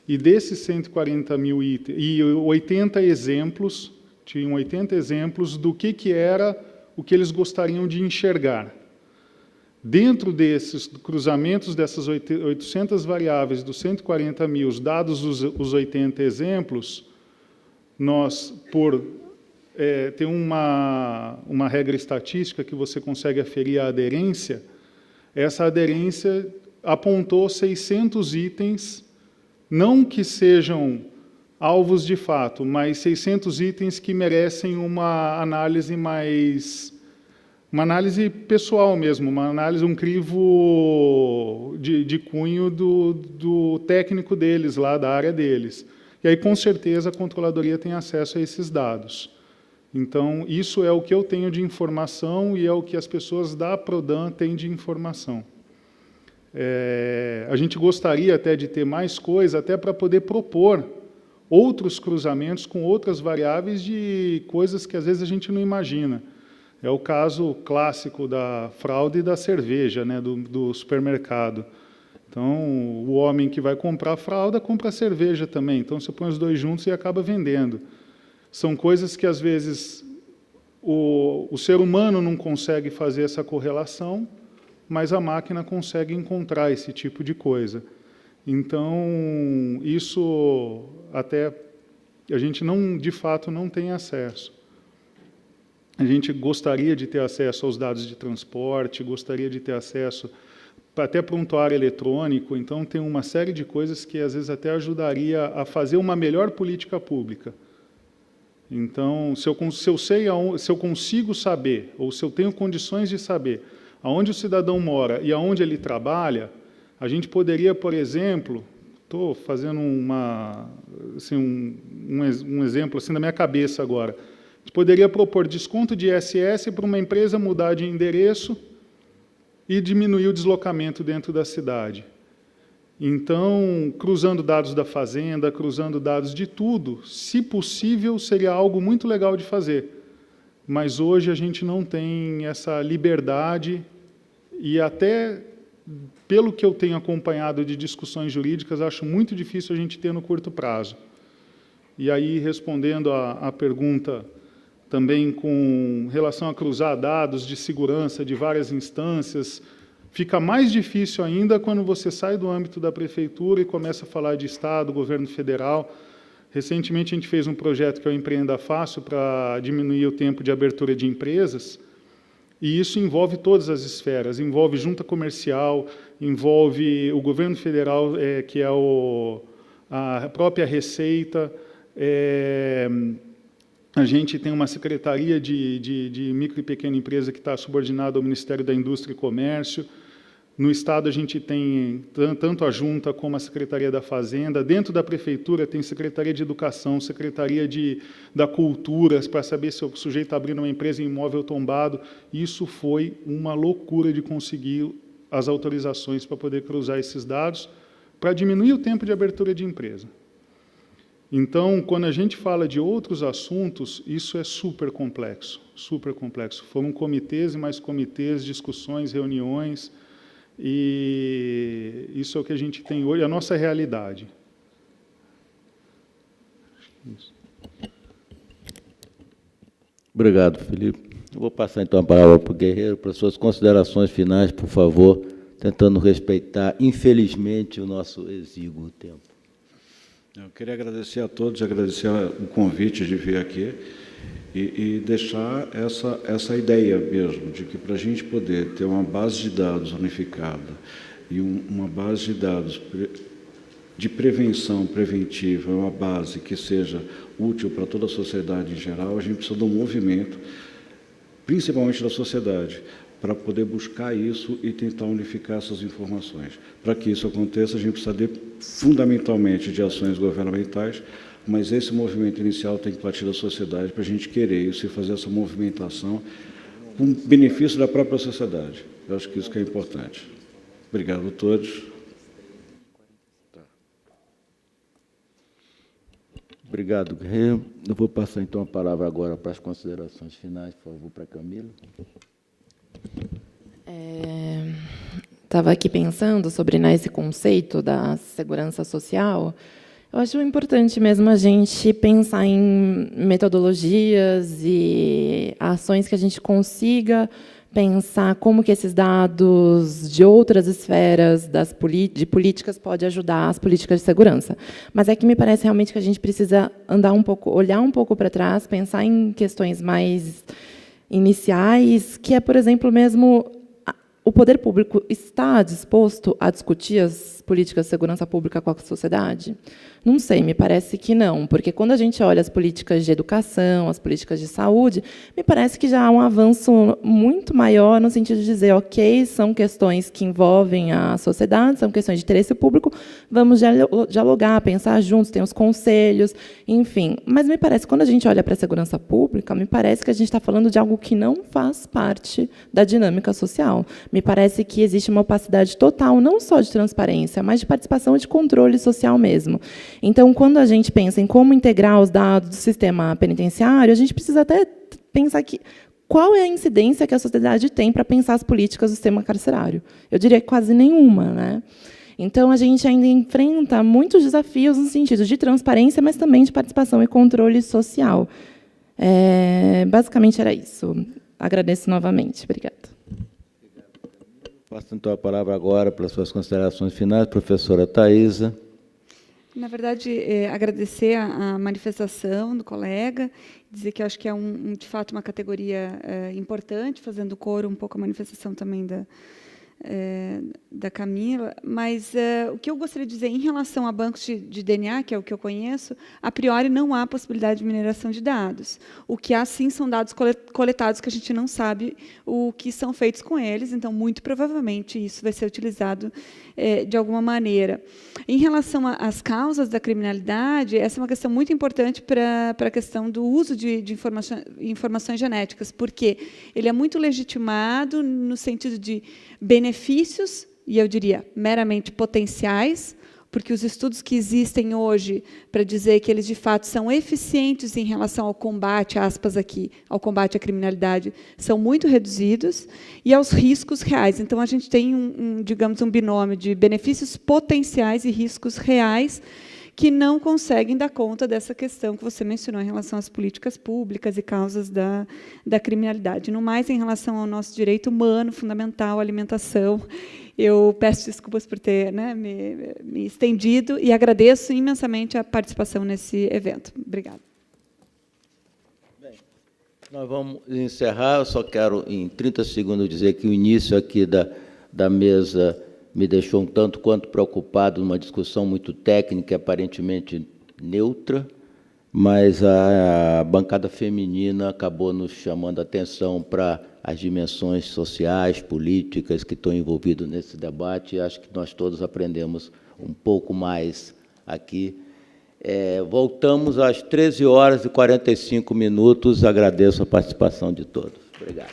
E desses 140 mil itens, e 80 exemplos, tinham 80 exemplos do que era o que eles gostariam de enxergar. Dentro desses cruzamentos dessas 800 variáveis, dos 140 mil, dados os 80 exemplos, nós, tem uma regra estatística que você consegue aferir a aderência, essa aderência apontou 600 itens, não que sejam alvos de fato, mas 600 itens que merecem uma análise mais... Uma análise pessoal mesmo, uma análise, um crivo de cunho do técnico deles, lá da área deles. E aí, com certeza, a controladoria tem acesso a esses dados. Então, isso é o que eu tenho de informação e é o que as pessoas da Prodan têm de informação. A gente gostaria até de ter mais coisa, até para poder propor outros cruzamentos com outras variáveis de coisas que às vezes a gente não imagina. É o caso clássico da fraude e da cerveja, né, do supermercado. Então, o homem que vai comprar fralda compra cerveja também. Então, você põe os dois juntos e acaba vendendo. São coisas que, às vezes, o ser humano não consegue fazer essa correlação, mas a máquina consegue encontrar esse tipo de coisa. Então, isso até a gente não, de fato, não tem acesso. A gente gostaria de ter acesso aos dados de transporte, gostaria de ter acesso até prontuário eletrônico, então tem uma série de coisas que às vezes até ajudaria a fazer uma melhor política pública. Então, se eu consigo saber, ou se eu tenho condições de saber aonde o cidadão mora e aonde ele trabalha, a gente poderia, por exemplo, estou fazendo um exemplo assim da minha cabeça agora, a gente poderia propor desconto de ISS para uma empresa mudar de endereço e diminuir o deslocamento dentro da cidade. Então, cruzando dados da fazenda, cruzando dados de tudo, se possível, seria algo muito legal de fazer. Mas hoje a gente não tem essa liberdade e até, pelo que eu tenho acompanhado de discussões jurídicas, acho muito difícil a gente ter no curto prazo. E aí, respondendo à pergunta também com relação a cruzar dados de segurança de várias instâncias, fica mais difícil ainda quando você sai do âmbito da prefeitura e começa a falar de Estado, governo federal. Recentemente, a gente fez um projeto que é o Empreenda Fácil para diminuir o tempo de abertura de empresas, e isso envolve todas as esferas, envolve junta comercial, envolve o governo federal, que é a própria Receita, a gente tem uma secretaria de micro e pequena empresa que está subordinada ao Ministério da Indústria e Comércio. No Estado, a gente tem tanto a Junta como a Secretaria da Fazenda. Dentro da Prefeitura, tem Secretaria de Educação, Secretaria da Cultura, para saber se o sujeito está abrindo uma empresa em imóvel tombado. Isso foi uma loucura de conseguir as autorizações para poder cruzar esses dados, para diminuir o tempo de abertura de empresa. Então, quando a gente fala de outros assuntos, isso é super complexo, super complexo. Foram comitês e mais comitês, discussões, reuniões, e isso é o que a gente tem hoje, a nossa realidade. Isso. Obrigado, Felipe. Eu vou passar, então, a palavra para o Guerreiro, para suas considerações finais, por favor, tentando respeitar, infelizmente, o nosso exíguo tempo. Eu queria agradecer a todos, agradecer o convite de vir aqui e deixar essa ideia mesmo, de que para a gente poder ter uma base de dados unificada e uma base de dados de prevenção preventiva, uma base que seja útil para toda a sociedade em geral, a gente precisa de um movimento, principalmente da sociedade, para poder buscar isso e tentar unificar essas informações. Para que isso aconteça, a gente precisa fundamentalmente de ações governamentais, mas esse movimento inicial tem que partir da sociedade para a gente querer isso e fazer essa movimentação com benefício da própria sociedade. Eu acho que isso que é importante. Obrigado a todos. Obrigado, Guerreiro. Eu vou passar, então, a palavra agora para as considerações finais, por favor, para a Camila. Estava aqui pensando sobre esse conceito da segurança social. Eu acho importante mesmo a gente pensar em metodologias e ações que a gente consiga pensar como que esses dados de outras esferas de políticas podem ajudar as políticas de segurança. Mas é que me parece realmente que a gente precisa olhar um pouco para trás, pensar em questões mais iniciais, que é, por exemplo, mesmo o poder público está disposto a discutir as políticas de segurança pública com a sociedade? Não sei, me parece que não, porque quando a gente olha as políticas de educação, as políticas de saúde, me parece que já há um avanço muito maior no sentido de dizer, ok, são questões que envolvem a sociedade, são questões de interesse público, vamos dialogar, pensar juntos, tem os conselhos, enfim. Mas me parece, quando a gente olha para a segurança pública, me parece que a gente está falando de algo que não faz parte da dinâmica social. Me parece que existe uma opacidade total, não só de transparência, transparência, mas de participação e de controle social mesmo. Então, quando a gente pensa em como integrar os dados do sistema penitenciário, a gente precisa até pensar que qual é a incidência que a sociedade tem para pensar as políticas do sistema carcerário. Eu diria que quase nenhuma, né? Então, a gente ainda enfrenta muitos desafios no sentido de transparência, mas também de participação e controle social. Basicamente, era isso. Agradeço novamente. Obrigada. Passo, então, a palavra agora para as suas considerações finais, professora Thaisa. Na verdade, agradecer a manifestação do colega, dizer que acho que é, de fato, uma categoria importante, fazendo coro um pouco a manifestação também da Camila, mas o que eu gostaria de dizer em relação a bancos de DNA, que é o que eu conheço, a priori não há possibilidade de mineração de dados. O que há, sim, são dados coletados que a gente não sabe o que são feitos com eles, então, muito provavelmente, isso vai ser utilizado de alguma maneira. Em relação às causas da criminalidade, essa é uma questão muito importante para a questão do uso de informações genéticas, porque ele é muito legitimado no sentido de benefícios, e eu diria meramente potenciais, porque os estudos que existem hoje para dizer que eles, de fato, são eficientes em relação ao combate, aspas aqui, ao combate à criminalidade, são muito reduzidos, e aos riscos reais. Então, a gente tem, digamos, um binômio de benefícios potenciais e riscos reais que não conseguem dar conta dessa questão que você mencionou em relação às políticas públicas e causas da criminalidade. No mais, em relação ao nosso direito humano fundamental, à alimentação, eu peço desculpas por ter me estendido e agradeço imensamente a participação nesse evento. Obrigada. Bem, nós vamos encerrar. Eu só quero, em 30 segundos, dizer que o início aqui da mesa me deixou um tanto quanto preocupado numa discussão muito técnica, aparentemente neutra, mas a bancada feminina acabou nos chamando a atenção para as dimensões sociais, políticas que estão envolvidas nesse debate, e acho que nós todos aprendemos um pouco mais aqui. Voltamos às 13h45. Agradeço a participação de todos. Obrigado.